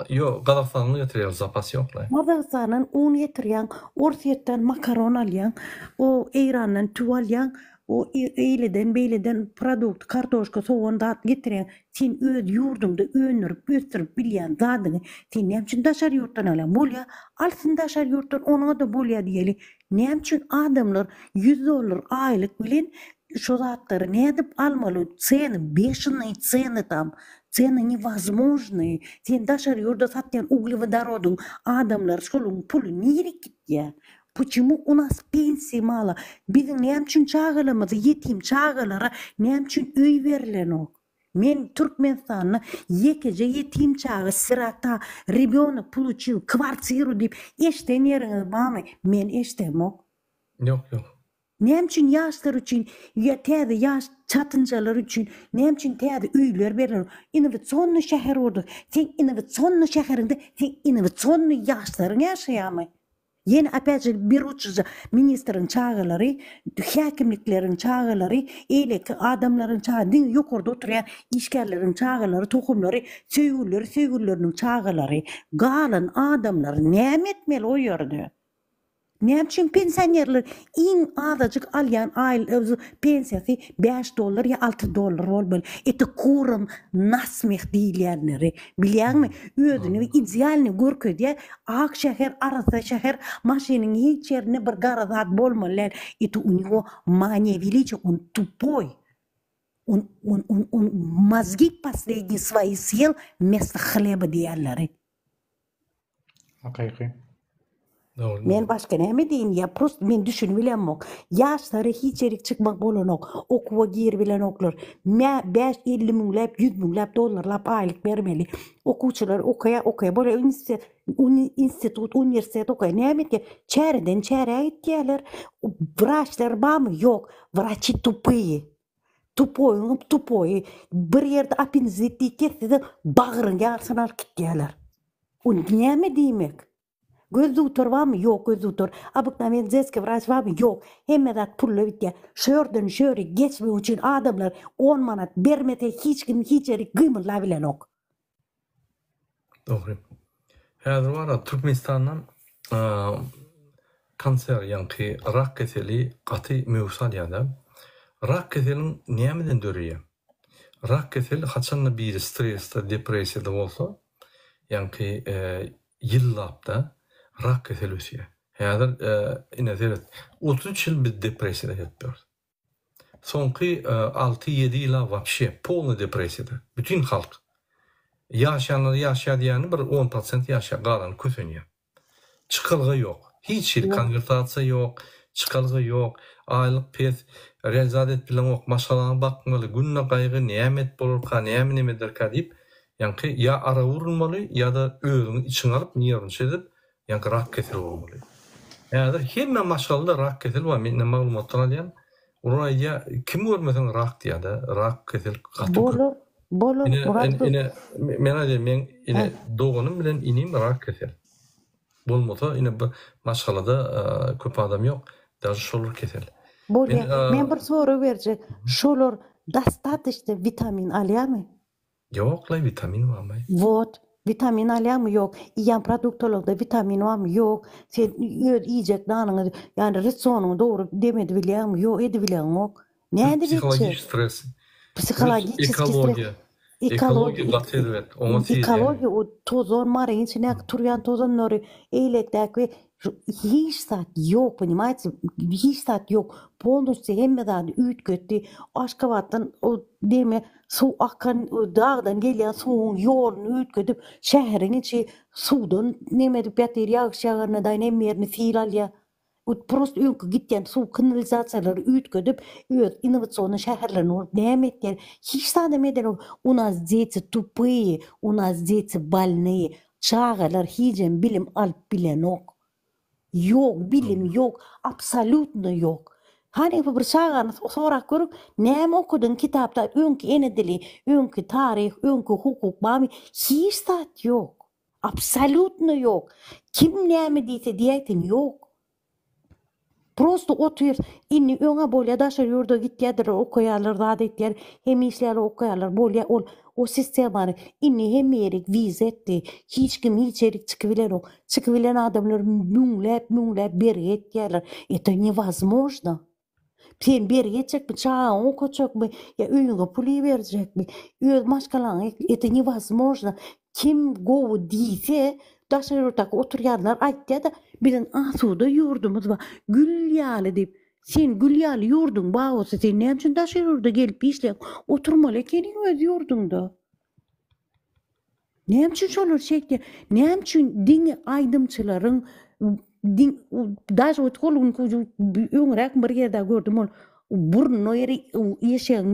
Yok, Kazakistan'ın getirýär zapas ýoklar. Kazakistan'ın un getirýän, Orsiýetden makaron alýan, o İran'dan tüw alýan, o eýleden produkt, kartoşka, soğan dat getirýän, sen öz ýurdunda önürüp, östürüp bilýän zadyny, sen näçin daşar ýurtdan alýan? Bolýa, alsyn daşar ýurtdan onaňa da bolýa diýeli. Näçin adamlar $100 aýlyk bilen şu zatlary nädip almaly? Ceny 5-ny ceny tam. Цены невозможные. Sen daşar ýurda satýan углеводородun adamlar şolun pulu nereye gitdi? Почему у нас пенсия мало? Bizim näçin çağalarymyzy yetim çağalara näçin öý berilenok? Men Türkmenistan'na yekece yetim çağı sirata rебёнок получил kvartiru dip eşten ýeriňiz barmy? Men eştemok. Yok. Näçin ýaşlar üçin, täze ýaş çatınjalar üçin, näçin täze öýler berilir? Innovatsionni şäher urdu. Sen innovatsionni şäherinde, sen innovatsionni ýaşlaryň ýaşaýarmy? Yeni опять же berutjy ministrin çağılary, häkimlikleriň çağılary, eýleki adamlaryň çağı, din ýokurda oturýan işgärleriň çağılary, tohumlary, söýgülleriniň çağılary, galan adamlar näme etmeli o ýerde? Näçin pensionerler iň azajyk alýan aýl pensiýasy $5 ýa $6 bolmaly. Eti kurum nasmeh diýilýänleri. Bilýärmi? Özüni idealny görkezýär. Ak şäher, arasa şäher, maşynyň hiç ýerine bir garazat bolmaly. Eti у него mania величия, он тупой. Он мозги последние свои съел вместо хлеба diýerleri. Hakyky. Men başka näme diýin? Ya prost men düşünüp bilenmok. Ýaşlary hiç erik çykmak bolanok, okuwa gir bilen oklar. 5-50 müňläp, 100 müňläp dollarlap aýlyk bermeli. Okuwçylar okaya bola institut, universitet okaya. Näme etdi? Çäreden çäre gitdiler. Wraçlar barmy? Ýok. Wraçy tupy. Tupoy. Bir ýerde apendizit diýdi, bagyryňa arsanar gitdiler. O näme diýmek? Göz doktor varmı? Yok göz doktor. Abuknamen zeski vrach varmı? Yok. Hemmedat pullu bitdi. Şörden şöre geçme için adamlar 10 manat bermete hiç kim hiç eri gymyla bilen ok. Doğru. Häzir var Türkmenistan'dan kanser ýa-ni rak keseli gaty mewsal ýa-da. Rak keseliň nämeden dörýär? Rak keseli haçan bir stresde, depressiýada bolsa, ýa-ni ýyllapda rak keseli ösýär. Häzir inezeret 33 ýyl biz depressiýada ýetdik. Soňky 6-7 ýyla wapşe polny depressiýada. Bütün halk yaşaýanlar bir 10% ýaşa galan kösenýär. Çykylgy ýok. Hiç konvertasiýa ýok. çıkalığı yok, aylık pes, rezalet bilen ok, maşalana bakmalı, günne gaýgy nimet bolurka, nimedir deyip, yani ya ara vurulmalı ya da özünü içine alıp niyerini edip, yani rak kesil olmalı. Yani hemen maşallah rak kesil var, menne maglumatdan alyan, oraya kim görmesen rak diye de, rak kesil katı. Bolur, Murat. Men aýdym, men ine doğunum bilen inim rak kesil. Bolmasa ine maşalada köp adam yok, da şolur kesil. Men bir soru berjek. Şolar dastatışda vitamin alýarmy? Yok, vitamin varmy? Vot, vitamin alýarmy? Yok. Ýan produktlarda vitamin barmy? Yok. Sen ýiyecek danyňy, yani rasionuňy dogry demedi bilýärmi? Yok, edi bilýärmi? Näde Psikologik stres. Psikologik ekologiya. Ekologiya gatyrýar. Ekologiya o tozon mara içine turyan tozonları eýletdik we hiç saat yok, понимаете? Hiç saat yok. Polnosy hemmeden ütgötdi. Aşgabatdan o deme su akan dağdan gelýän suwun ýoluny ütgödüp şäheriň içi suwdan nemedi beter ýagşýagyna da nemmerini sil alýar. O prosto öňkü gitýän suw kanalizasiýalary ütgödüp öz innowatsiýony şäherlerini nämetler. Hiç saat demeden у нас дети тупые, у нас дети больные. Çağalar hiçem bilim alıp bilen ok. Yok, bilim yok, absolutno yok. Hani bir çağany sorak görüp, näme okudun kitapda, öňkü ene dili, öňkü tarih, öňkü hukuk bamy, hiç saat yok. Absolutno yok. Kim näme diýse diýetin yok. Prosto otur, inni öňe bolýa daşar ýurda gitýärdir, okuýarlar, zat etýär, hem işler okuýarlar, bolýa o sistemany inni hem ýerik wiz etdi. Hiç kim hiç ýerik çykybilen ok. Çykybilen adamlar müňläp beri etýärler. Это невозможно. Sen beri etjekmi, çağa okaçakmy, ya öňüňe puly berjekmi, öz maşgalaňy, это невозможно. Kim gowy diýse, daşar ýurda oturýarlar, aýtdy da bilen asuda ýurdumyz bar. Gülýaly dip. Sen Gülýaly ýurdun bagosy, sen näme üçin daşar ýurda gelip işleň? Oturmaly ekeniň öz ýurdunda. Näme üçin şolar şeýle? Näme üçin diňe aýdymçylaryň daş otkolun öňrek bir ýerde gördüm ol. Burnu ýeri ýeşeň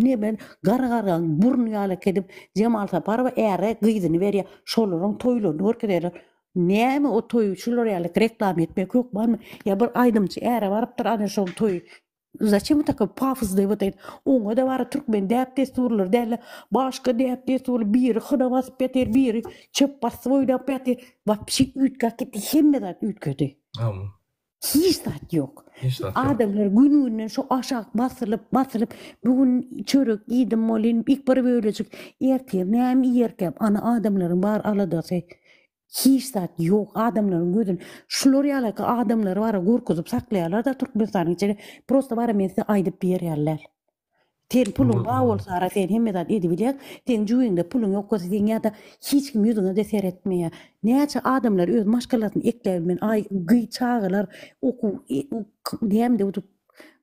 ne ben garagaran burnu ýaly kedip Jemal Sapar we äre gyzyny berýär. Şolaryň toýlaryny görkezler. Näme o toý şular ýaly reklam etmek ýok barmy? Ya bir aýdymçy äre barypdyr ana şol toý. Зачем так пафосный вот это? Оňa da bar türkmen däp desturlar däle, başga däp destur biri hyna basyp beter, biri çöp basyp oýnap beter. Wapşy ütkä ketdi, hemmeden ütgedi. Hiç saat yok. Adamlar gününden şu aşak basılıp bugün çörek yedim molin ilk bir bölecek erker näme yerkem ana adamların bar aladasy. Hiç saat yok adamların gözün şular ýaly adamlar bar gorkuzup saklaýarlar da Türkmenistanyň içinde prosto bar mense aýdyp berýärler. Ten pulun bar bolsa sen hemmeden edi bilýär. Ten juýunda pulun ýok sen ýa-da hiç kim ýüzüňe de seretmeýär. Näçe adamlar öz maşgalatyny ekleýän ay gyý çağalar oku diýemde otup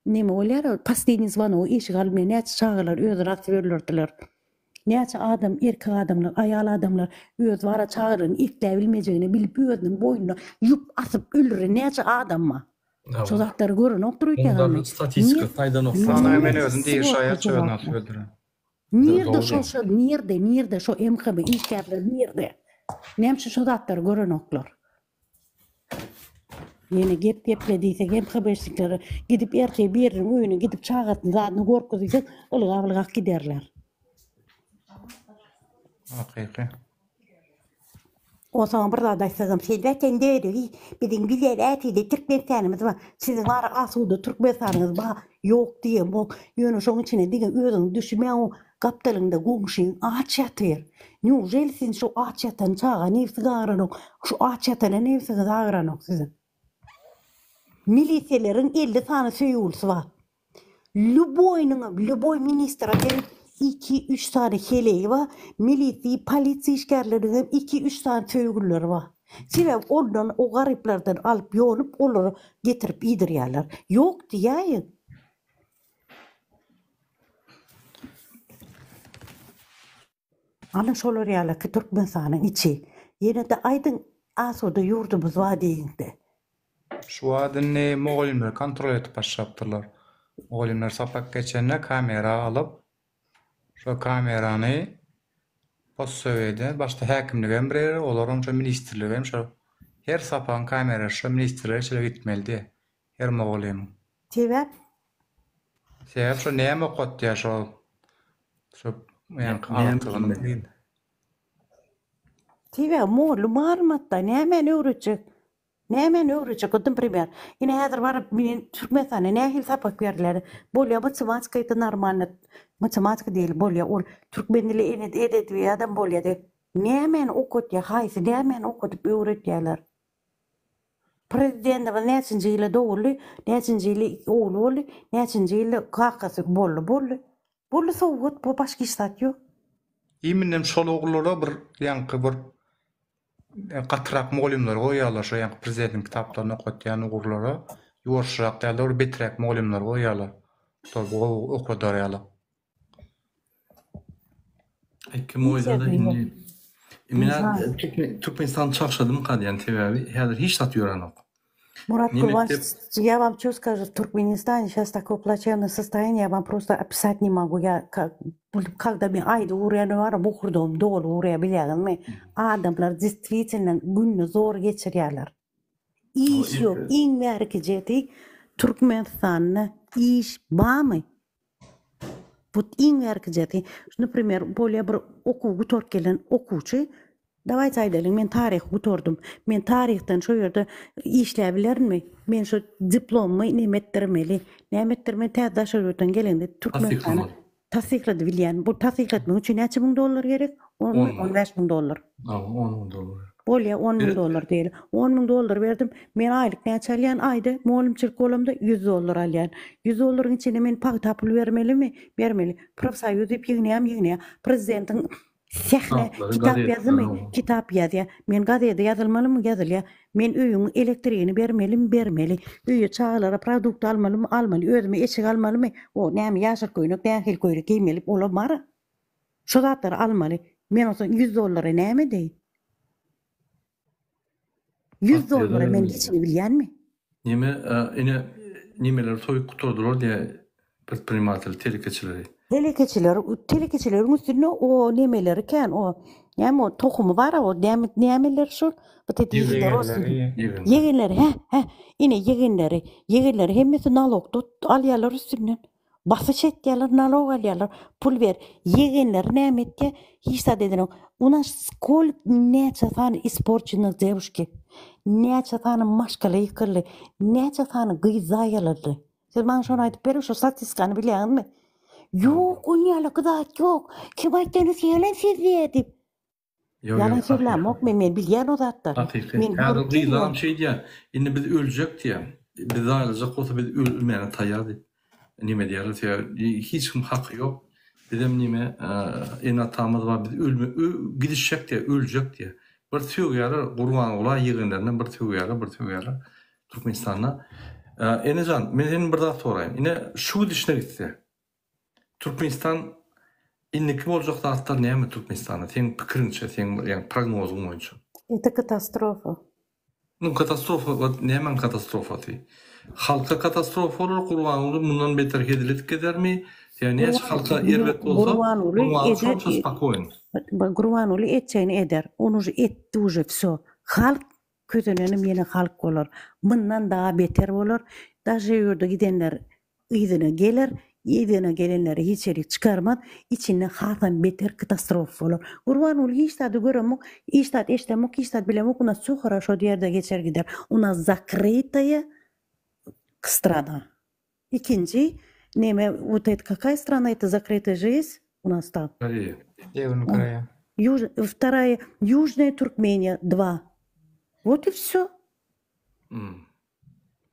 neme bolýar pasteýniz wano işi galmeýän näçe çağalar öz raktörlerdiler. Näçe adam erkek adamlar aýal adamlar öz wara çağaryny ekleýä bilmejegini bilip özüniň boýuna ýup asyp öldüren näçe adamma. Şu zatları görün oktur eken. Ondan statistika faydan ok. Sana men özüm diýip şaýat çöwüne öldüren. Nirde şu MKB işgärler nirde. Näme şu zatları görün oklar. Yine geple diýsek MKB'likleri gidip erkeğe biriň öýüne gidip çağatyn zadyny gorkuzyk, ylgap giderler. Hakyky. O zaman bir daha daýsagam, sen deri, bizim güzel ätide Türkmenistanymiz bar. Sizin bar asuda Türkmenistanyňyz bar. Ýok diýem, bu ýöne şoň içine digen özüň düşme o kaptalynda goňşyň aç ýatyr. Nurjel sen şu aç ýatan çağa nefsi gaýranok, şu aç ýatana nefsi gaýranok sizin. Milisiýaleriň 50 sany söýgülsi bar. Luboy ministra gelip 2-3 tane heleği var. Milisi, polisi işgärlerinin 2-3 tane söýgülleri var. Sebep ondan o gariplerden alıp yonup onları getirip ýedirýärler. Yok diýäýin. Ana şolar ýaly ki Türkmenistanyň içi. Ýene de aýdyň asuda ýurdumyz bar diýinde. Şu adını Moğolimler kontrol etip başladılar. Moğolimler sapak geçenine kamera alıp şu kamerany Kossowede başta häkimlik emreri, olar onça ministrlik hem şu her sapan kamera şu ministrler şöyle gitmeldi. Her Moğolim. Sebäp? Sebäp şu näme okutýar şu yani anlatygyny. Sebäp moğlu malumatda näme öwrüjek? Näme öwrüjek? Odan primer. Ine häzir barıp menen Türkmenistana nähil sapak berdiler. Bolýa matematika ýa normal matematika diýil bolýa ol türkmen dili edebiyat adam bolýa. Näme okutýar? Haýsy näme okutup öwretýärler? Prezident näçinji ýyla dogully, näçinji ýyla ogly boldy, näçinji ýyla kakasy boldy. Boldy sowgat, bu başga iştat ýok. Ýeminem şol ogullara bir ýanky bir gatrak moğolimler goýýarlar, şu ýanky prezident kitaplaryny okutýan ogullara ýuwaşrak däldir betrek moğolimler goýýarlar. Bu okudarýarlar. Kim oyda indi. Mina Türkmenistan çakşadım kadyan tevavi. Häzir hiç tat ýörenok. Мурат Кулванович, я вам что скажу, в Туркменистане сейчас такое плачевное состояние, я вам просто описать не могу. Когда мен ayda uğrayanı var, buhurdum, dolu uğrayabilen mi? Adamlar действительно gününü zor geçiriyorlar. İş yok, in merkezeti Türkmenistan'da iş var mı? Bu in merkezeti, например, bolýa bir okuw gutorp gelen okuwçy, Давайте aydalyň, men tarih gutordum. Men tarihten şu ýerde işläbilermi? Men şu diplomy nemetdirmeli. Nemetdirme täze gelende Türkmenistana tasdiklady bilýän. Bu tasdiklatmak üçin näçe $1000 gerek? $15,000. $10,000. Bolýa $10,000 diýeli. $10,000 berdim. Men aýlyk näçe alýan? Aýda moğolimçilik bolamda $100 alýan. $100 içinde men paýta pul bermelimi? Bermeli. Profsoýuz diýip ýygnýam. Prezidentiň Sehne kitap yazımı, kitap yazıyor. Men gazete yazılmalı mı? Yazılıyor. Men üyün elektriğini bermeli. Üyü çağlara produkt almalı mı? Almalı. Özüme eşik almalı mı? O näme yaşar koyunuk, dähil koyunuk giymeli. Olamar. Şu zatları almalı. Men olsa $100 näme deyin? $100 men geçini bilýän mi? Nimeler toyuk kuturdular diye primatel telekeçileri. Telekeçilerin üstüne o nemeleri ken o yani o tohumu var o nemeler şu yegenleri ine yegenleri hemmesi nalog tut alyalar üstünden basıç etdiler nalog alyalar pul ver yegenler nemetke hiç da dedin у нас сколь näçe tane sporçyny девушки näçe tane maşkala ýykyrly näçe tane gyzaýalardy sen bana şonu aýdyp ber şu statistikany bilýärmi? Yok, onýala gyzat yok. Kim aýtdyňyz ýalan siz dip. Yalan söylemok men bilýän o zatlar. Men gyzan şey diýär. Indi biz öljek diýär. Biz aýlyjak bolsa biz ölmene taýýar diýip. Nime diýerler? Hiç kim haky yok. Bizim nime en atamız var biz gidişek diýär, öljek diýär. Bir tüýýärler Gurban ola ýygyndyrdan bir tüýýärler Türkmenistanda. Enejan men seni bir zat soraýyn. Ine şu gidişine gitdi. Türkmenistan indiki boljak zatlar näme Türkmenistanda? Seň pikirinçe, seň ýa prognozuň boýunça. Это katastrofa. Katastrofa, näme katastrofasy? Halka katastrofa olur, Gurban olur, bundan beter hedilet gidermi? Yani hiç halka erwet bolsa, Gurban çok spakoyn. Gurban ulu etçeni eder. Onu etti uje всё. Halk kötüneni meni halk bolar. Bundan daha beter bolar. Daşy ýerde gidenler ýygyna geler. Ýedine gelenleri hiç erik çıkarmad, içinde hatan beter katastrof olur. Gurban ul hiç tadı göremok, hiç tadı eştemok, hiç tadı bilemok, у нас всё хорошо diýerde geçer gider. У нас закрытая страна. İkinci, neme, вот это какая страна, это закрытая жизнь у нас там? Корея. Северная Корея. Вторая, Южная Туркмения, 2. Вот и всё.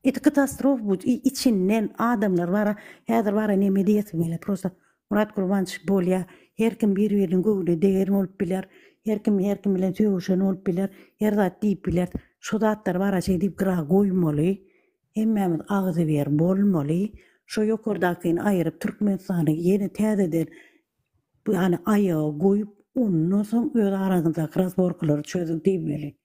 Это katastrof bu. İçinden adamlar var. Häzir var ne mediyetmeli. Prosta Murat Gurbanç bolýa. Her kim bir-biriniň göwüne değerini olup biler. Her kim bilen söýüşen olup biler. Her zat diýip biler. Şu zatlar bara şey diýip gra goýmaly. Hemmemiz agzy ber bolmaly. Şu ýokurdakyny aýryp Türkmenistany ýene täzeden bu ýani aýaga goýup ondan soň öz araňyzdaky razborklary çözüp diýmeli.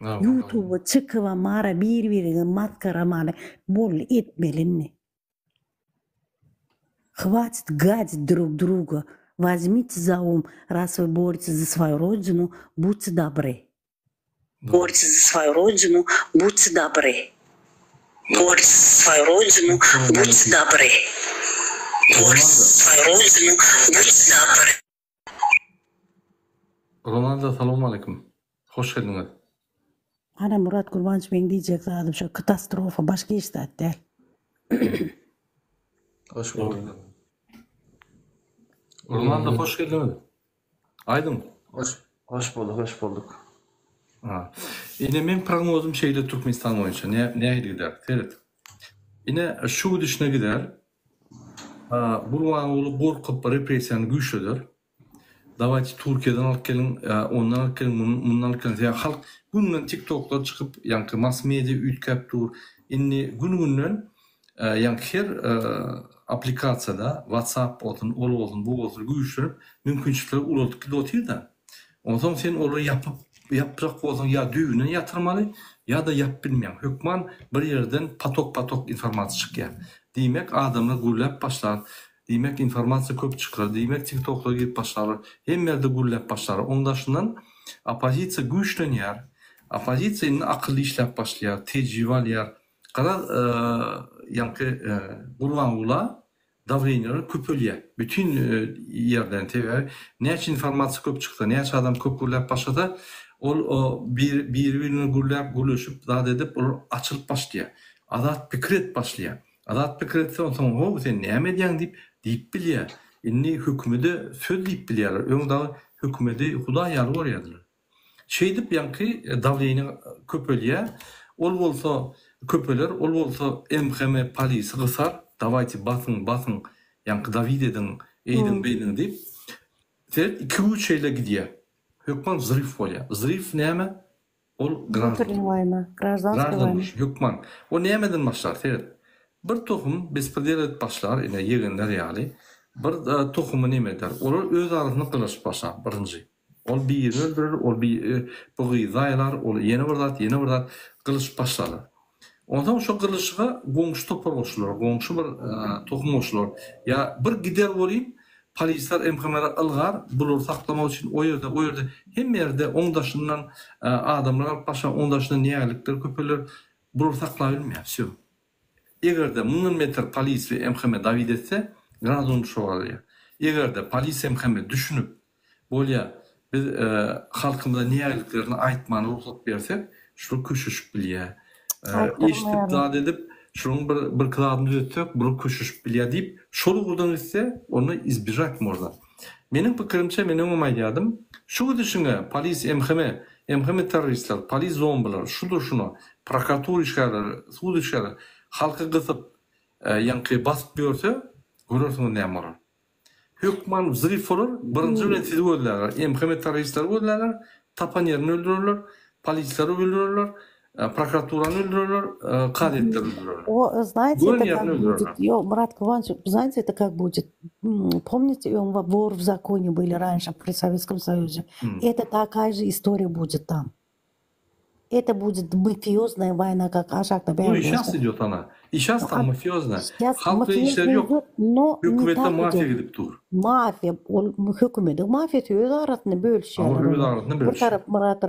YouTube'a çıkıva mara birbirine matkaramanı bol etmelinni. Хватит гадить друг друга. Возьмите за ум, раз вы боретесь за свою родину, будьте добры. Борйтесь за свою родину, будьте добры. Борйтесь за свою родину, будьте добры. Борйтесь за свою родину, будьте добры. Ronaldo, selamun aleyküm. Hoş geldiniz. Ana Murat Kurbanç ben diyecek zaten şu katastrofa başka işte değil. Hoş bulduk. Ronaldo, hoş geldiniz. Aydın. Hoş bulduk. Ha. Yine benim prognozum şeyde Türkmenistan boyunca neye gider? Evet. Yine şu düşüne gider. Burmanoğlu korkup represiyanı güçlüdür. Davayçı Türkiye'den alıp gelin, ondan alıp gelin, bundan alıp gelin. Halk gününden TikTok'lar çıkıp, yankı mass media ütkep dur. Inni gününden yankı her aplikasyada WhatsApp olsun, bu olsun güçlünüp mümkünçülükleri ulaştık ki dotir da. O zaman sen onu yapacak olsan ya düğüne yatırmalı ya da yap bilmeyen. Hükman bir yerden patok informasyon çıkıyor. Demek adamlar gürlep başlar. Demek informasiya köp çıkar. Demek TikTok'ta girip başlar. Hem yerde gürlep başlar. Ondaşından opozisiya güçlenir. Opozisiyanın akıllı işlep başlar. Tecrübeler. Kadar yankı Burmanoğlu davranışları köpölüyor. Bütün yerden tabii. Ne için informasiya köp çıktı, ne için adam köp gürlep başladı. Birbirine gürleşip daha edip açılıp başlıyor. Adat fikret başlıyor. Adat fikretse o zaman sen ne medyan deyip biliyor. İnni hükümede söz deyip biliyorlar. Önde hükümede Huda yarı var yadılar. Şey deyip yankı davranışını köpölüyor. Ol olsa köpöler, ol olsa MHM polisi kısar. Davayçı basın yankı David'in eydin beydin deyip. Ter 2-3 şeyle gidiyor. Hükman zırif oluyor. Zırif neyme? Ol grazdan. Hükman. O neyemeden başlar? Ter. Bir tohum bespedelet başlar. Yine yeğenler yani. Bir tohumu neyemeder? Olur öz arasını kılıç başlar. Birinci. Ol birini öldürür. Ol bir gıydaylar. Ol yeni vurdat. Kılıç başlarlar. Ondan şu kılıçıga gomşu topar oluşurlar. Gomşu bir tohum oluşurlar. Ya bir gider olayım. Polisler MHM'ler ılgar, bulur saklamak için o yerde hem yerde ondaşından adamlar başa ondaşından niyelikler köpürler bulur saklayabilmiyor. Всё. Eğer de bunun metre polis ve MHM davet etse gradon şovarıyor. Eğer de polis MHM düşünüp böyle biz halkımıza niyeliklerini aytmanı ruhsat versek şu köşüş biliyor. İştip daha edip şunun bir kılavını düzeltecek, bunu köşüş bilya deyip, şolu buradan ise onu izbirrak mı orada? Benim fikrimce, benim umayyadım, şu düşünce, polis, MHM teröristler, polis zombiler, şunu, prokuratur işgalleri, sud işgalleri, halkı kısıp, yankı basıp görse, görürsünüz ne yapar? Hükman zırif olur, birinci yönetici öldürürler, MHM teröristler öldürürler, tapan yerini öldürürler, polisleri öldürürler, прокуратураны öldürürler, kadetleri öldürürler. Знаете, это как будет? Марат Кованч, знаете, это как будет? Помните, вор в законе были раньше при Советском Союзе? Это такая же история будет там. Это будет мафиозная война, как Ашак Табян. Ну и сейчас идет она. И сейчас там мафиозная. Halkla işler yok. Hükümete mafya gidip dur. Mafya, hükümete mafya öz arasında bölüşüyorlar. Ama öz arasında bölüşüyor. Bir taraf Murat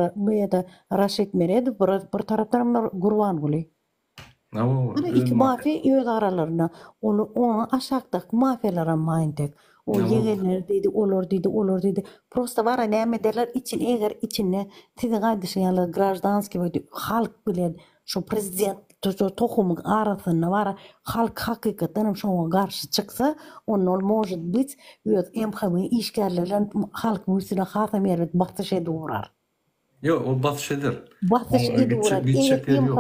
Raşit Meredov, bir taraftan Gurvan Guli. İki mafya öz aralarına. Onu aşağıdaki mafyalara mayıntık. O yeğenler dedi, olur dedi. Prosta var ya ne derler için eğer içine sizin kardeşin yani gражданский halk bilen şu prezident tohumun arasında var halk hakikaten şuna karşı çıksa onun может быть MHM işgallerden halk müstüne hatam yerde batış ediyorlar. Yok o batış eder. Batış ediyorlar.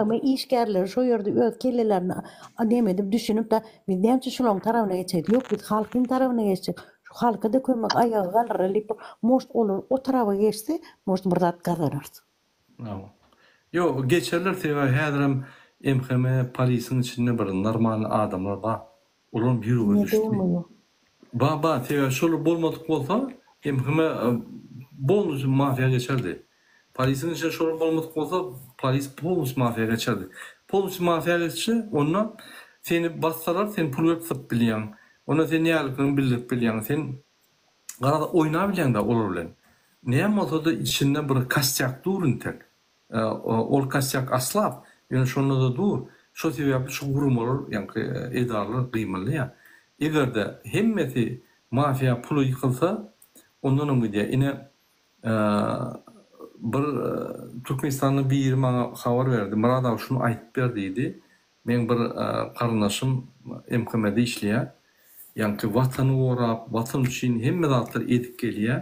MHM işgaller şu yerde ötkelelerine demedim düşünüp de biz demçi şunun tarafına geçecek. Yok biz halkın tarafına geçecek. Şu halka da koymak ayağı kalırlar. Most olur o tarafa geçse most burada kazanır. Yok geçerler tabi hedirem MHM polisin içinde bir normal adamlar var. Onun bir yolu düştü. Ba tabi şöyle bolmadık olsa MHM bolmuş mafya geçerdi. Polisin içinde şorup olmadık olsa polis polis mafya geçerdi. Polis mafya geçti, ondan seni bassalar, sen pul verip biliyorsun. Ona sen niyalıkını bildirip biliyorsun. Sen karada oynayabilen de olur bilen. Neye motoda içinde bir kasyak durun tek. Ol kasyak aslap. Yani şonda da dur. Şu sebeple şu gurum olur. Yani edarlı, kıymalı ya. Eğer de hemmeti mafya pulu yıkılsa ondan umudya. Yine bir Türkmenistan'da bir yeri bana haber verdi. Murad abi şunu ayıp verdiydi. Men bir karındaşım MKM'de işleyen. Yani vatanı uğrap, vatan için hemme dağıtlar edip geliyor.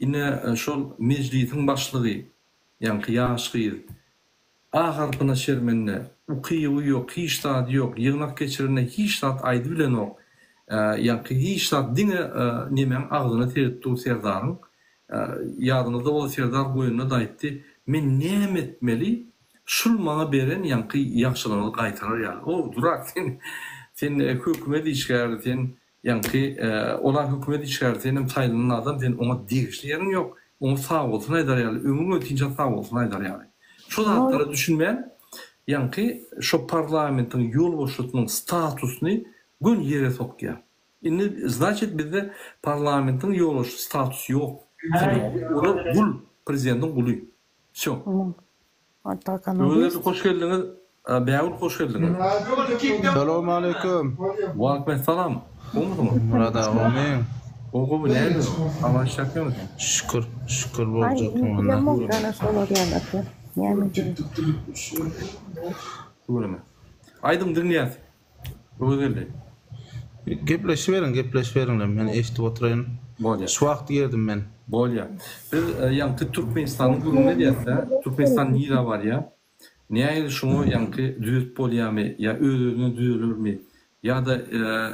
Yine şu meclisin başlığı, yani yaşkıyız. Ağarpına şermenine, ukiyi yok, hiç tadı yok, yığınak geçirine hiç tadı aydı bilen yok. Yani hiç tadı dine nemen ağzına terettiği serdarın. Yadınızda o serdar boyununa da etti. Men ne etmeli? Şul bana beren yani yaxşılığını qaytarar yani. O durak sen hükümet işgärdi, sen yani olar hükümet işgärdi, senin taýlanýan adam, sen ona degişlerin yok. Onu sağ olsun aydar yani. Ömrün ötince sağ olsun aydar yani. Şu zatlara düşünmeyen, yani şu parlamentin yol boşluğunun statusunu gün yere sokya. Значит, bizde parlamentin yol boşluğu statusu yok. O da kul, prezidentin kulu. Все. Hoş geldiniz. Beyavul hoş geldiniz. Selamun aleyküm. Wa aleyküm selam. Olmadı mı? Murad ağabeyim. Oğul nerede? Ama şakıyor musun? Şükür bolacak mana. Söyleme. Aydın dinleyat. Özellikle. Gepleşiverin. Men eşitip oturayım. Bolya. Şu wagt geldim men. Bolya. Biz yani Türkmenistan'ın durumu ne diyese? Türkmenistan nira var ya. Niye şunu yani düzelt bolya mı? Ya özünü düzülür mü? Ya da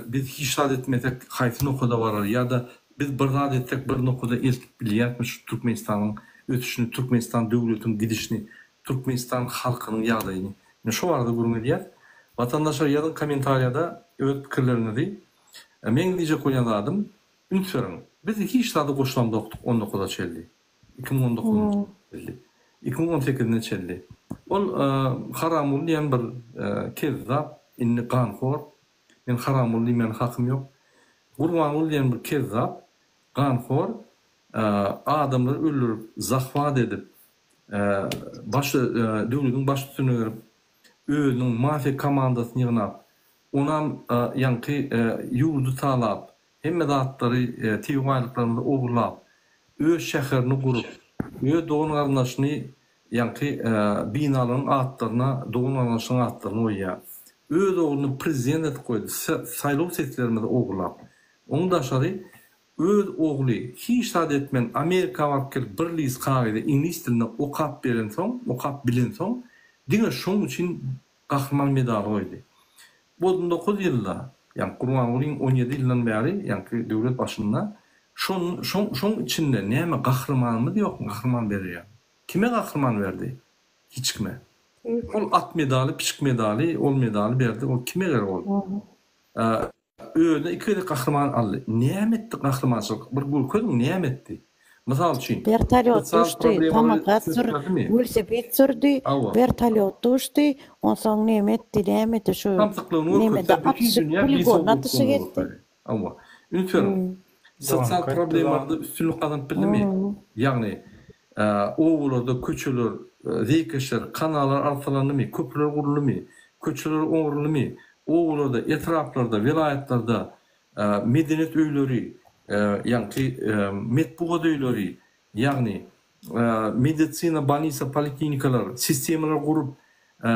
biz hiç rahat etmesek hayfı noktada varar. Ya da biz bir rahat etsek bir noktada ilk biliyatmış Türkmenistan'ın ötüşünü, Türkmenistan devletinin gidişini, Türkmenistan halkının yağdayını. Yani şu arada durumu diyet. Vatandaşlar yazın komentariyada öz fikirlerini değil. Men diyecek oynadım. Ünitörüm. Biz hiç rahat koşulamda okuduk 19'da çeldi. 2019'da çeldi. 2018'de çeldi. Ol haramul diyen bir kezzap, inni kanxor. Men haramul diyen hakkım yok. Gurmanul diyen bir kezzap, kanxor. Adamları öldürüp, zahvat edip, devletin baş tutuğunu verip, özünün mafya komandasını yığınap, onam yankı yurdu talap, hemme dağıtları tivaylıklarını oğurlap, öz şehrini kurup, öz doğun arnaşını yankı binaların atlarına, doğun arnaşının atlarına oya. Öz oğlunu prezident et koydu, saylov seslerine de oğurlap. Onun da aşarı, öz oğlu hiç tadı etmen Amerika vakil birliyiz kahvede İngiliz dilinde okap bilen son, dine şun için kahraman medalı oydu. Bu 19 yılda, yani Kurbanguli'nin 17 yıldan beri, yani devlet başında, şun içinde neyme kahraman mı yok mu kahraman veriyor? Kime kahraman verdi? Hiç kime. Ol at medali, pişik medali, ol medali verdi, o kime göre oldu? Öyle iki de kahraman aldı. Niyemetti kahramançılık? Bir gülködün niyemetti? Misal için. Vertolyot uçtu, tamakat sürdü, velosiped sürdü, vertolyot uçtu, ondan sonra niyemetti şu niyemetti atışı, poligon atışı gitti. Ama ünitörüm, sosyal problemlerde üstünlük kazanıp bildi mi? Yani oğullarda köçülür, zeykeşler, kanallar artalandı mı, köprüler kuruldu mu, köçüler oğurlu mu, oğullarda, etraflarda, vilayetlerde medeniyet öyleri, yani metbuat öyleri, yani medisina, banisa, poliklinikalar, sistemler kurup,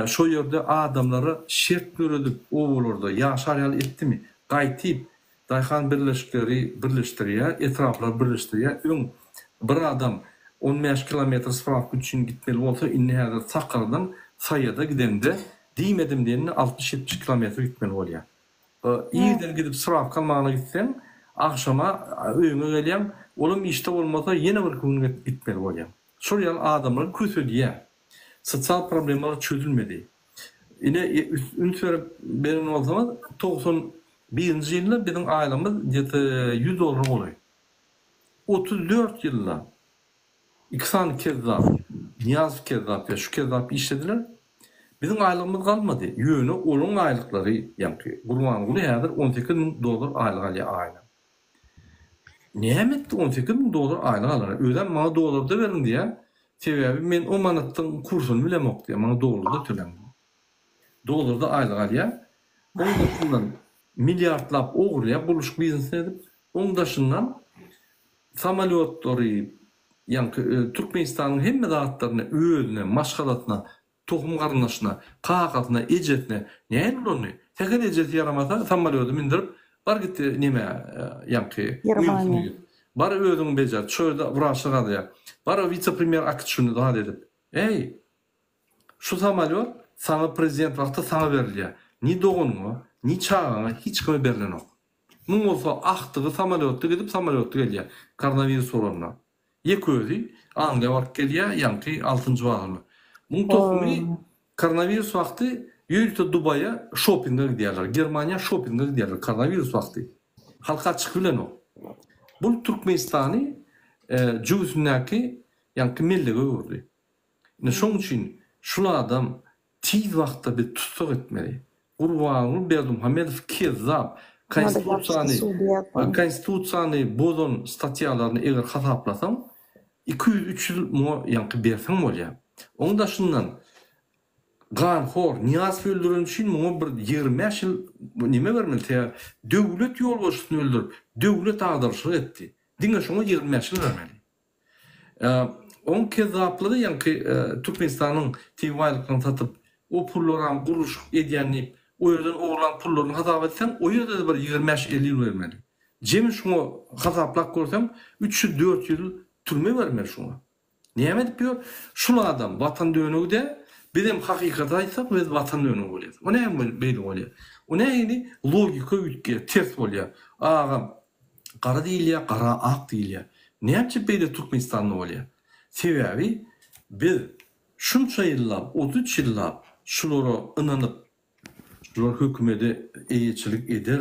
şu yerde adamları şert görüldük oğullarda, yaşar etti mi, qaytip, dayhan birleştiriyor, etraflar birleştiriyor, bir adam 15 kilometre sıfır için gitmeli olsa inneherde Sakar'dan Saya'da gidemde diyemedim diyenine 60-70 kilometre gitmeli oluyor. İyiden gidip sıfır kalmağına gitsen akşama öyüme geleyim, oğlum işte olmasa yine bir gün gitmeli oluyor. Şuraya adamlar kötü diye. Sosyal problemler çözülmedi. Yine ünitör benim o zaman 91. yılda benim ailemiz $100 oluyor. 34 yılda 2 kezzap, Niyaz Kezzap ya şu Kezzap işlediler. Bizim aylığımız kalmadı. Yönü onun aylıkları yankı. Kurbanlığı hazır $18.000 aylık alıyor aynen. Niye etti $18.000 aylık alır? Öden bana dolar da verin diye. Sebebi ben o manatın kursunu bile yok diye. Bana dolar da tölen. Dolar da aylık alıyor. Onun dışından milyartlap oğurluya buluşuk biznes edip onun dışından samolyotları yankı Türkmenistan'ın hem dağıtlarına, öğüne, maşgalatına, tohum karınlaşına, kakatına, ecetine ne olur onu? Teker eceti yaramasa samolyotu mindirip var gitti nime yankı Germanya. Bar ödün becer, şöyle vuraşıga da bar vice-premier akışını daha dedim. Ey, şu samolyot sana prezident vakti sana veriliyor. Ni doğunma, ni çağına hiç kime verilen yok. Bunun olsa aktığı samolyottu gidip samolyottu geliyor. Koronavirüs olanına. Yeköydi, Anglya var geliyor, yankı 6. bağımı. Bunun tohumu koronavirüs vakti yürütü Dubai'ye shopping'e gidiyorlar. Germanya shopping'e gidiyorlar koronavirüs vakti. Halka çıkılan o. Bu Türkmenistan'ı cüvüsündeki yankı milliğe vurdu. Şunun için şu adam tiz vakti bir tutuk etmeli. Kurbanlı Berdimuhamedov Kezzap Konstitusiyanı bozan statyalarını eğer hataplasam 200-300 yıl yankı bersem oluyor. Onun dışından Ganhor, Niyaz öldürün için bana bir 25 yıl nime vermeli? Devlet yol başını öldürüp, devlet ağdarışlık etti. Dinle şuna 25 yıl vermeli. On Kezzap'la da yankı Türkmenistan'ın TV-aylıklarını satıp, o pullarını kuruş ediyenleyip, o yerden oğlan pullarını hatap etsen, o yerde de bir 25-50 yıl vermeli. Cem şuna hataplak görsem, 300-400 yıl türme vermeli şuna. Niye mi diyor? Şuna adam vatan dönüğü de, bizim hakikat aytsak biz vatan dönüğü oluyor. O ne böyle oluyor? O neydi? Logika ütke, ters oluyor. Ağam, kara değil ya, kara ak değil ya. Ne yapacak böyle Türkmenistan'da oluyor? Sebebi biz şunca yıllar, 33 yıllar şunlara inanıp, şunlar hükümete eğitçilik eder,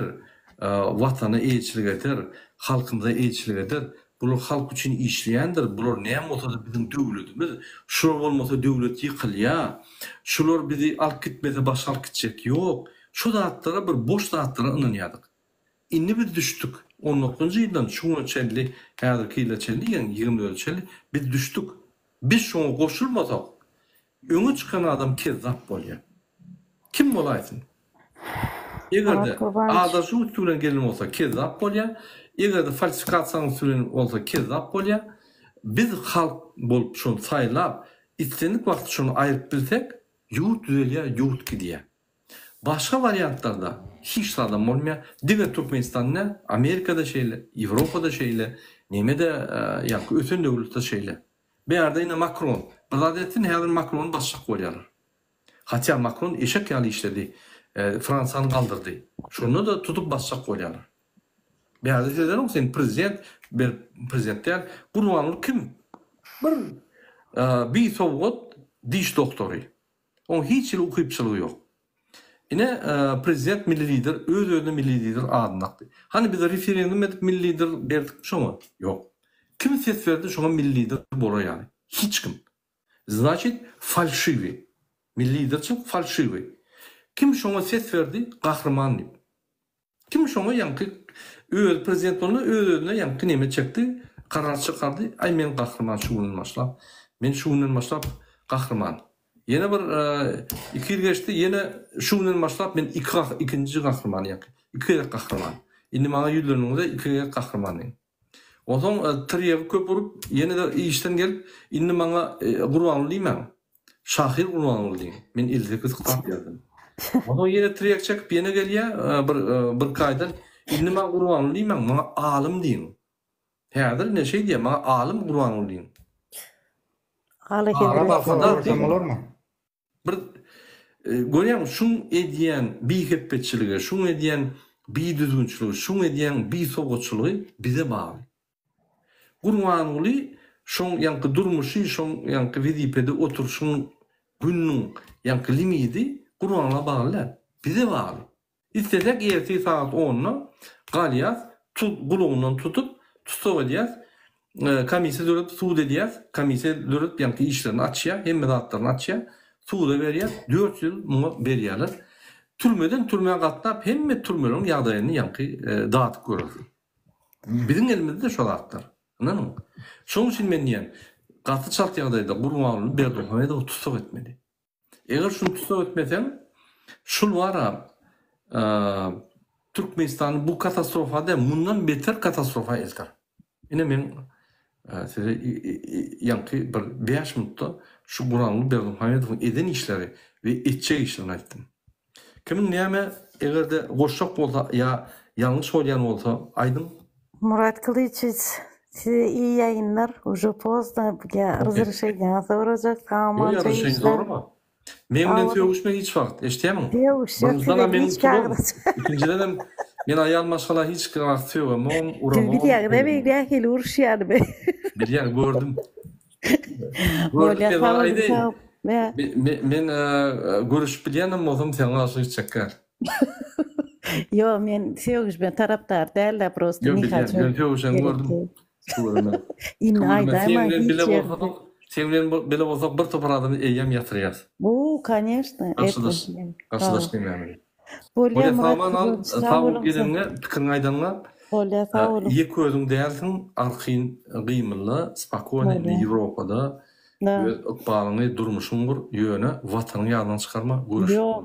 vatana eğitçilik eder, halkımıza eğitçilik eder. Bunlar halk için işleyendir. Bunlar ne olsa da bizim devletimiz. Şular olmasa devlet yıkılıyor. Şular bizi alıp gitmese başka alıp gidecek. Yok. Şu dağıtlara bir boş dağıtlara inanıyorduk. İnni biz düştük. 19. yıldan şunu çelli, hayadırkiyle çelli, yani 24 çelli, biz düştük. Biz şunu koşulmasak, öne çıkan adam Kezzap oluyor. Kim olaysın? Eğer de ağdaşı uçtuğundan gelin olsa Kezzap oluyor, eğer de falsifikasyon usulü olsa Kezzap oluyor, biz halk bolup şunu sayılap, istendik vakti şunu ayırıp bilsek, yurt düzeliyor, yurt gidiyor. Başka varyantlarda hiç adam olmuyor. Diğer Türkmenistan'da, Amerika'da şeyle, Avrupa'da şeyle, Nime'de yankı ötün devlette şeyle. Bir yerde yine Macron. Badadetin her Macron'u başlık koyuyorlar. Hatta Macron eşek yalı işledi. Fransa'nı kaldırdı. Şunu da tutup başlık koyuyorlar. Bir yerde dediler o senin prezidentler kurbanlık kim? Bir Sovyet diş doktoru. Onun hiç yıl okuyupçılığı yok. Yine prezident milli lider, öz-özüne milli lider adınaqdı. Hani biz referendum edip milli lider verdik şoma? Yok. Kim ses verdi şoma milli lider bola yani? Hiç kim. Значит, фальшивый. Milli lider için фальшивый. Kim şoma ses verdi? Kahraman. Kim şoma yankı öz prezident onu öz-özüne yankı neme çekti? Karar çıkardı. Ay men kahraman şunun başlap. Men şunun başlap kahraman. Yine bir 2 yıl geçti, yine şunun başlap ben ikinci kahraman yakı. 2 yıl kahraman. Şimdi bana yüzlerinde 2 yıl kahramanıyım. O zaman triyevi köp vurup, yine de işten gelip, şimdi bana kurbanlıyım ben. Şahir kurbanlıyım. Ben ilde kız kitap yazdım. O zaman yine triyek çekip, yine geliyor bir kaydan, şimdi bana kurbanlıyım ben, bana alım diyeyim. Herhalde ne şey diye, bana alım kurbanlıyım. Araba olur mu? Bir görüyorum şun ediyen bir hepetçiliğe, şun ediyen bir düzgünçülüğü, şun ediyen bir soğukçuluğu bize bağlı. Kurbanlığı şun yankı durmuşu, şun yankı vizipede oturuşun günün yankı limiti kurbanlığa bağlılar. Bize bağlı. İstesek ertesi saat 10'na galiyaz, kuluğundan tutup tutabiliriz. Komissiya dörüp suud edýär. Komissiya dörüp ýanky işlerini açýar, hemme zatlaryny açýar. Suuda berýär, 4 ýyl muňa berýärler. Türmeden türmäge gatnap hemme türmelerin ýagdaýyny ýanky datyp görürler. Bizim elimizde de şolarlar. Anladın? Şoň üçin men diýen, gaty çalt ýagdaýda Gurbanuly Berdimuhammedow da tutsak etmeli. Eger şunu tutsak etmesen, şul wara Türkmenistanyň bu katastrofada mundan beter katastrofa eltar. Ine men size ýanky bir 5 minutda şu Gurbanuly Berdimuhammedowyň eden işleri we etjek işlerini aýtdym. Kimin näme egerde goşşak bolsa ya yanlış bolýan bolsa aýdym. Murat Kılıçiç, size iyi yayınlar. Уже поздно, я разрешение soracak. Tamam. Ya разрешение doğru mu? Memnun görüşmek hiç vakt. Eşiteyim mi? Yok, hiç kağıt. İkinciden men ayal maşala hiç kağıt yok ama uğramam. Bir yer de bir yer hel urşyan be. Bir yer gördüm. Men görüşüp bilýänim bolsam sen aşyk çekär. Yo, men sevgiş ben taraftar değil de prosto ne kaçıyor. Ben sevgişen gördüm. İnne aýdama hiç. Sen bilen bile bolsak bir topar adamy eýem ýatyryýas. Bu, конечно. Karşılaşdym yani. Bolýa Murat, sağ gidenge, pikirini aýdanyňa. Bolýa, sağ olun. Ýek gözüň dälsin, arkyň gymyly, spokojny Ýewropada ykbalyny durmuşyň bir ýöne watanyň ýadydan çykarma görüş. Yok,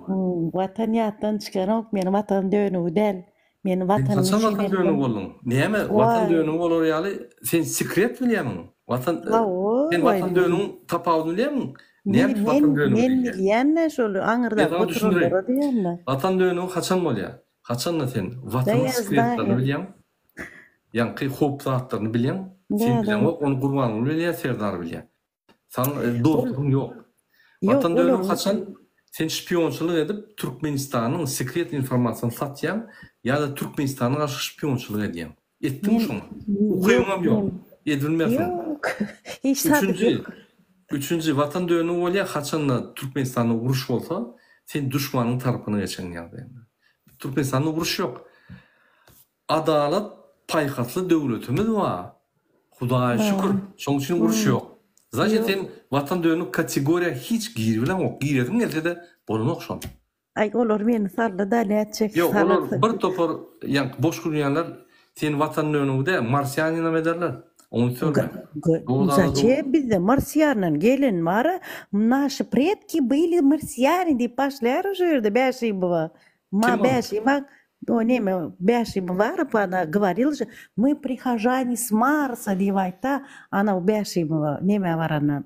watan ýadydan çykarak meni watan dönügi del. Meni watanyň Sen watan dönügi boldun. Näme watan dönügi bolar ýaly? Sen sekret bilýärmi? Watan sen watan dönügiň tapawyny bilýärmi? Näme watan dönügi? Men bilýän şol aňyrda otururlar diýenler. Watan dönügi haçan bolýar? Haçan sen watanyň sekretlerini bilýän? Ýanky hop zatlaryny bilýän? Sen bilýän, onu Gurbanuly bilýär, Serdar bilýär. Sen dostun yok. Watan dönügi haçan sen şpionçylyk edip Türkmenistanyň sekret informasiýasyny satýan ýa-da Türkmenistanyň garşy şpionçylyk edýän. Etdim şunu. Okuýamam ýok. Edilmesin. Hiç tabii. Üçüncü watan dönügi bolýar, haçan Türkmenistanyň uruş bolsa, sen düşmanyň tarapyna geçen ýagdaýda. Türkmenistanyň uruş ýok. Adalet paýhatly döwletimiz bar. Hudaýa şükür. Şoň üçin uruş ýok. Zaten watan dönügi kategoriýa hiç gir bilen ok. Giredim gelse de bolanok şon. Ay olur meni sarla da näçek. Yok olur bir topar ýanky boş gürýänler sen watan dönügide marsiýan ýa ederler. Onu söyle. Зачем bizde marsiýanyň gelin mara? Наши предки были марсиане diýip başlaýar o ýerde Бяшимова. Бяшимов, Бяшимов она говорил же, мы прихожане с Марса diýip aýtda, ana Бяшимова näme bar ana.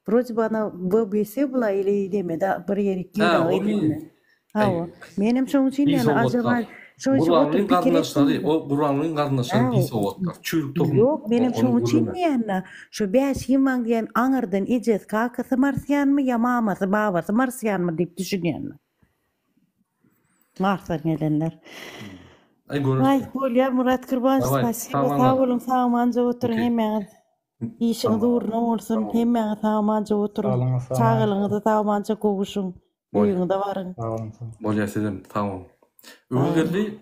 Вроде бы она BBC была или demede bir ýeri giýdi. Ha, menim şoň üçin ýa ajaba Gurbanulyň garnaşlary, o Gurbanulyň garnaşlary pisowatlar. Çürük tohum. Yok, benim şoň üçin ýa şu Bяшимов diýen aňyrdan ejet kakasy marsiýanmy ýa mamasy babasy marsiýanmy diýip düşünýän. Marsdan gelenler. Ay bolýar Murat Kırbaş, spasibo, sağ olun, sağmanca oturun hemen. İşiniz uğurlu olsun, hemen sağmanca oturun. Çağılığınızı sağmanca kovuşun. Uyuňyza barın. Bolýar sizem, tamam. Öňgerli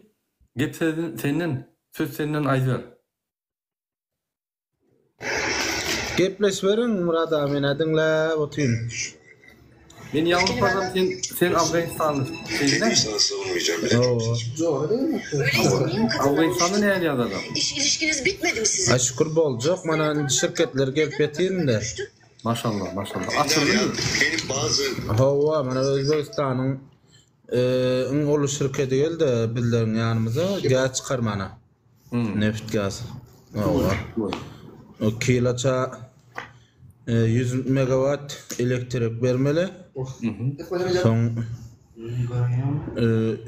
gep senden, söz senden aýdyr. Gepleşberiň Murat abi, meni dinläp oturýyn. Men ýalňyz barsam sen Afganistanyň şeýle Doğru değil mi? Afganistanyň näme ýagdaýda? İlişkiniz bitmedi mi sizin? Şükür boljak, mana şirketler gelip ýetýärinde. Maşallah, maşallah. Açyldy. Benim bazı Hawa, mana Özbekistanyň ulu şirketi geldi bizlerin ýanymyza, gaz çykarmana. Neft gaz. Hawa. O kiloça 100 megawatt elektrik bermeli. Soň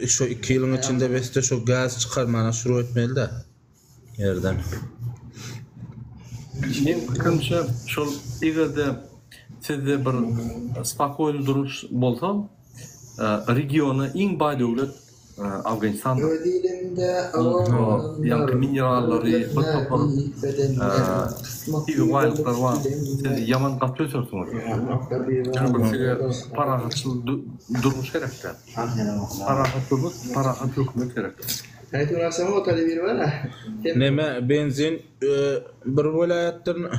şu 2 ýylyň içinde beste şu gaz çykarmana şuru etmeli-de ýerden. Men pikirmçe şol egerde sizde bir spokojny duruş bolsa, regiona iň baý döwlet Afganistan. Ýanky minerallary, bir topar ýygylyklar bar. Siz ýaman gatly söýsüňiz. Parahatçyl durmuş gerekde. Parahat durmuş, parahat hökümet gerekde. Haydi unarsam o talebi var. Neme benzin bir vilayatdan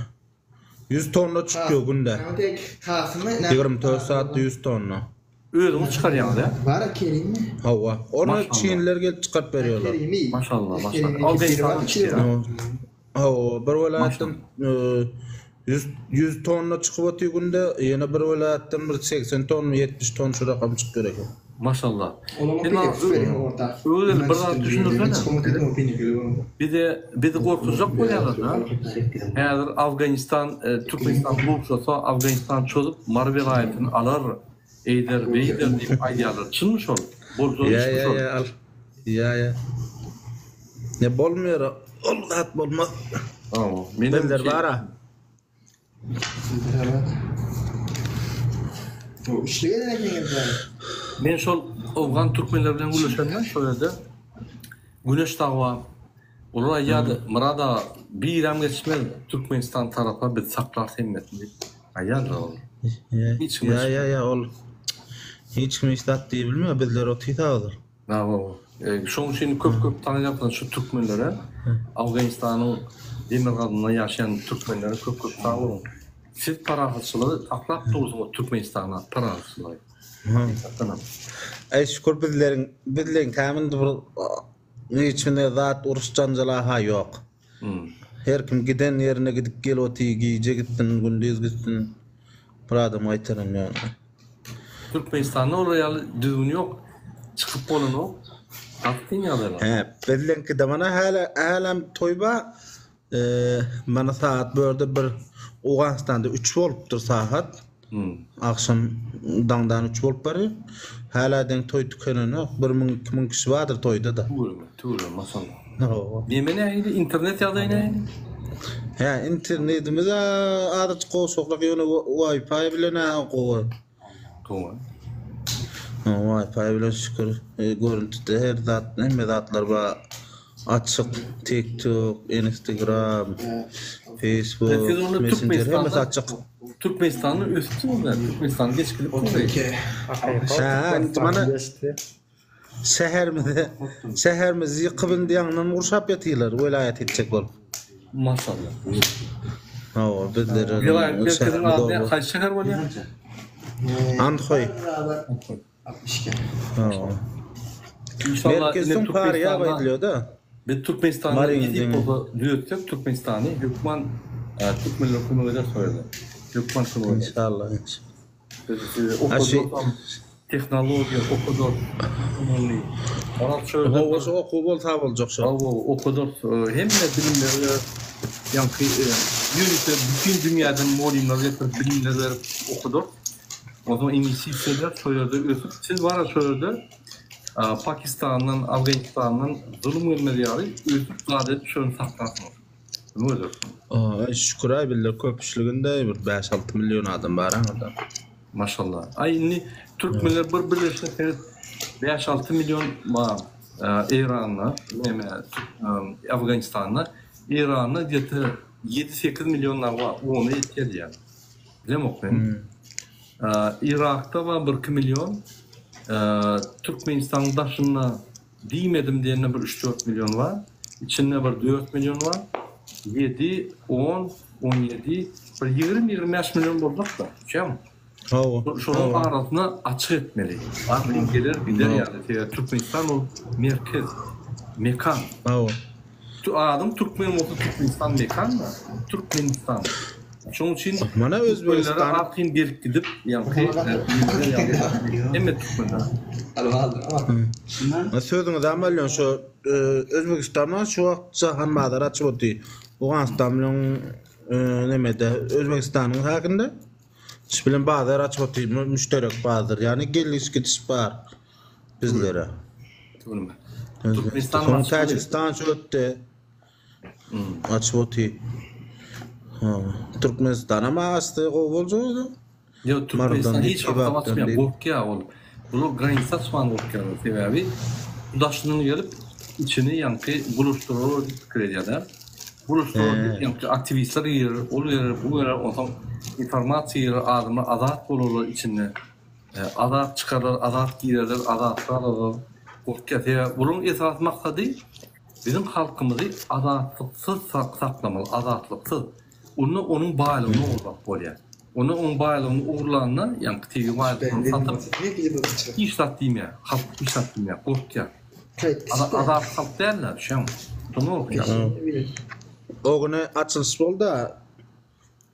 100 tonna çıkıyor günde. Tek hasımı 24 saatte 100 tonna. Özümüz çıkarýan da. var Kerim mi? Hava. Onu Maşallah. Çinliler gelip çıkarıp veriyorlar. Kerimi. Maşallah, maşallah. Kerimi. Afganistan çıkıyor. Hava. Bir vilayattan 100 tonna çıkıp atıyor günde. Yine bir vilayattan bir 80 ton 70 ton şu rakam çıkıyor. Maşallah. Olama Ama peki orta. öyle bir daha düşünürsene. Bir de korkacak bolýar da. Häzir Afganistan, Türkmenistan bolsa Afganistan çözüp Mar vilayatyny alar, eýder beýder diýip aýdýarlar. Çynmy şol? Bolsa Ya. Ya. Ne bolmuyor. Allah bolmaz. Tamam. Belder var ha. O işlege ne geldi? Men şol Afgan türkmenler bilen güleşenden şöyle güneş dağı olar ýa-da murada bir ram geçmez Türkmenistan tarapa bir saklar hemmetini aýarlar. Ya ol. Hiç kim istat diye bilmiyor. Bizler o titağıdır. Bravo. Şoň üçin köp tanıýan şu türkmenlere Afganistanyň demirgadynda ýaşayan türkmenlere köp taýýan. Siz parahatçylygy taklap durýan Türkmenistana parahatçylygy. Şükür bizlerin kamında bir içinde zat uruş canjala yok. Her kim giden yerine gidip gel oti giyce gittin gündüz gittin. Bir adam aytaran yani. Türkmenistan'da oraya düğün yok. Çıkıp bolun o. Taktın ya da. Bizlenki de bana hala toyba bana saat böyle bir Afganistan'da 3 volttur saat. Akşam dağdan 3 volt bari. Hala den toy tükenene 1000 kişi vardır toyda da. Tuğru maşallah. Yemene iyiydi, internet ya da yine. İnternetimiz adet qoşuqlıq yönü Wi-Fi bilen qoy. Tamam. Wi-Fi bilen şükür görüntüde her zat ne zatlar var. Açık TikTok, Instagram, Facebook, Messenger hepsi açık. Türkmenistan'ın üstü mü? Türkmenistan geç gidip bana şehirimiz yıkıbın diyandan urşap yatıyorlar, vilayet edecek olup. Maşallah. Bizler Vilayetlerin adı kaç şehir var ya? Ankoy. Merkezden Paris'e bayılıyor da. Ve Türkmenistan'da gidip o düğütecek Türkmenistan'ı hükman Türkmenler hükümete söyledi. Hükman söyledi. İnşallah. O teknoloji, o kadar önemli. Havası oku bol tabolacak şu. O kadar hem de bilimleri yani bütün dünyadan molimler getirip bilimler o kadar. O zaman İngilizceler söyledi. Siz var söyledi. Pakistan'dan, Afganistan'dan zulüm gelmediği özüp adet şöyle saklarsın. Ne olur? Şükür ay bildir köpüşlüğünde 5-6 milyon adam var orada. Maşallah. Aynı Türkmenler birleşse 5-6 milyon var. İran'la, Afganistan'la, İran'la 7-8 milyonlar var. Onu yetkili yani. Değil mi okuyun? Irak'ta var 1-2 milyon. Türkmenistan daşında diyemedim diyenine bir 3-4 milyon var. İçinde bir 4 milyon var. 7, 10, 17, bir 20-25 milyon bulduk da. Şunun arasını açık etmeli. Artık gelir gider yani. Türkmenistan o merkez, mekan. Adım Türkmen oldu Türkmenistan mekan mı? Türkmenistan. Şunun için bana Özbekistan artık bir gidip yani evet Türkmenler. Sözünüz amalyon şu Özbekistan'dan şu Cahan Madar açıp otuyor. Afganistan'ın nemede Özbekistan'ın hakkında bilen bazıları açıp otuyor. Müşterek bazıları yani geliş gidiş var bizlere. Türkmenistan Tacikistan şu ötte açıp otuyor. Türkmenistan ama astı oldu. Yok Türkmenistan hiç anlatmıyor. Korkuyor oğlum. Bunu granitsa soğan korkuyor. Sebebi daşının gelip içini yankı buluşturur krediyalar. Buluşturur yankı aktivistler yer, oluyor bu yer ondan informasiya adımı adat bulurlar içinde. Adat çıkarır, adat girerler, adat alırlar. Gorkya bunun esas maksady bizim halkymyzy azatlyksız saklamaly, azatlyksız. Onun baýlygyny ugrap bolýar. Onun baýlygyny ugrulanyna, ýani tegi baýlygyny satyp işletdiýme, halk işletdiýme, gorkya. Azat halk derler, şeň. Toňu. O güne açılış boldu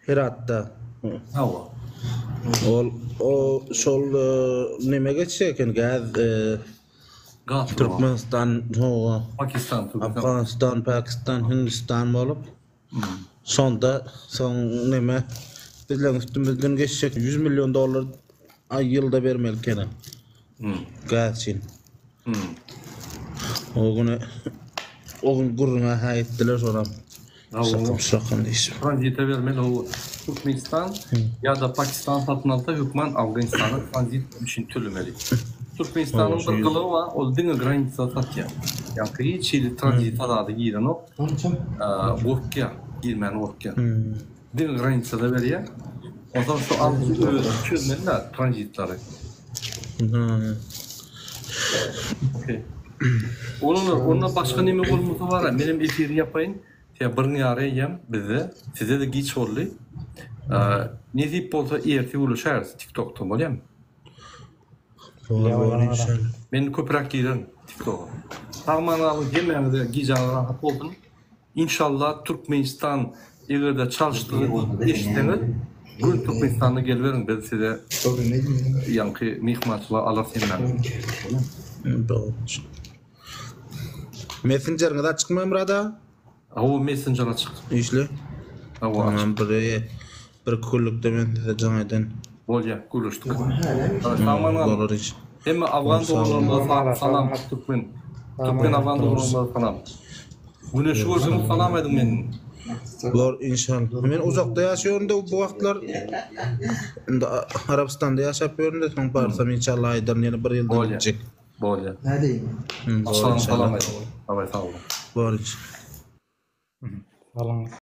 Heratda. Hawa. O şol neme geçýärken gaz Türkmenistan, Pakistan, Afganistan, Pakistan, Hindistan bolup sonda neme bizlerin üstümüzden geçecek $100 milyon ay yılda bermelken gaz için. O güne gurruna hayettiler sonra. Sakın deyişim. Tranzite vermeli o Türkmenistan ya da Pakistan satınalta hükman Afganistan'a tranzit için tölümeli. Türkmenistan'ın bir kılığı var, o dini granitsa satya. Yani hiç ili tranzit adadı giren o. Orkya, girmen orkya. Dini granitsa da veriyor. O zaman şu altı çözmeliler tranzitleri. Onunla başka nemi olması var. Benim efiri yapayım. Birini arayayım bize. Size de geç oldu. Ne deyip olsa erti ulaşarız TikTok'ta oluyor mu? Ben köpürak girerim TikTok'a. Tağmanalı yemeğinde giyeceğine rahat oldum. İnşallah Türkmenistan eğer çalıştığı eşitlenir. Bugün Türkmenistan'a geliverin. Ben size yankı mihmatçılar alırsın ben. Messenger'e de çıkmayayım burada. O Messenger'a çıktı. İşte. Tamam, bir kullukta ben size canaydan. Bolya, görüştük. Tamam. Hem Afgan doğrularına salam Türkmen. Türkmen Afgan doğrularına salam. Güne şu gözümü salam edin benim. Var inşallah. Ben uzakta yaşıyorum da bu vaktlar Arabistan'da yaşapıyorum da son barsam inşallah aydan yine bir yılda gidecek. Bolya. Ne diyeyim? Salam edin. Salam edin. Var inşallah. Salam.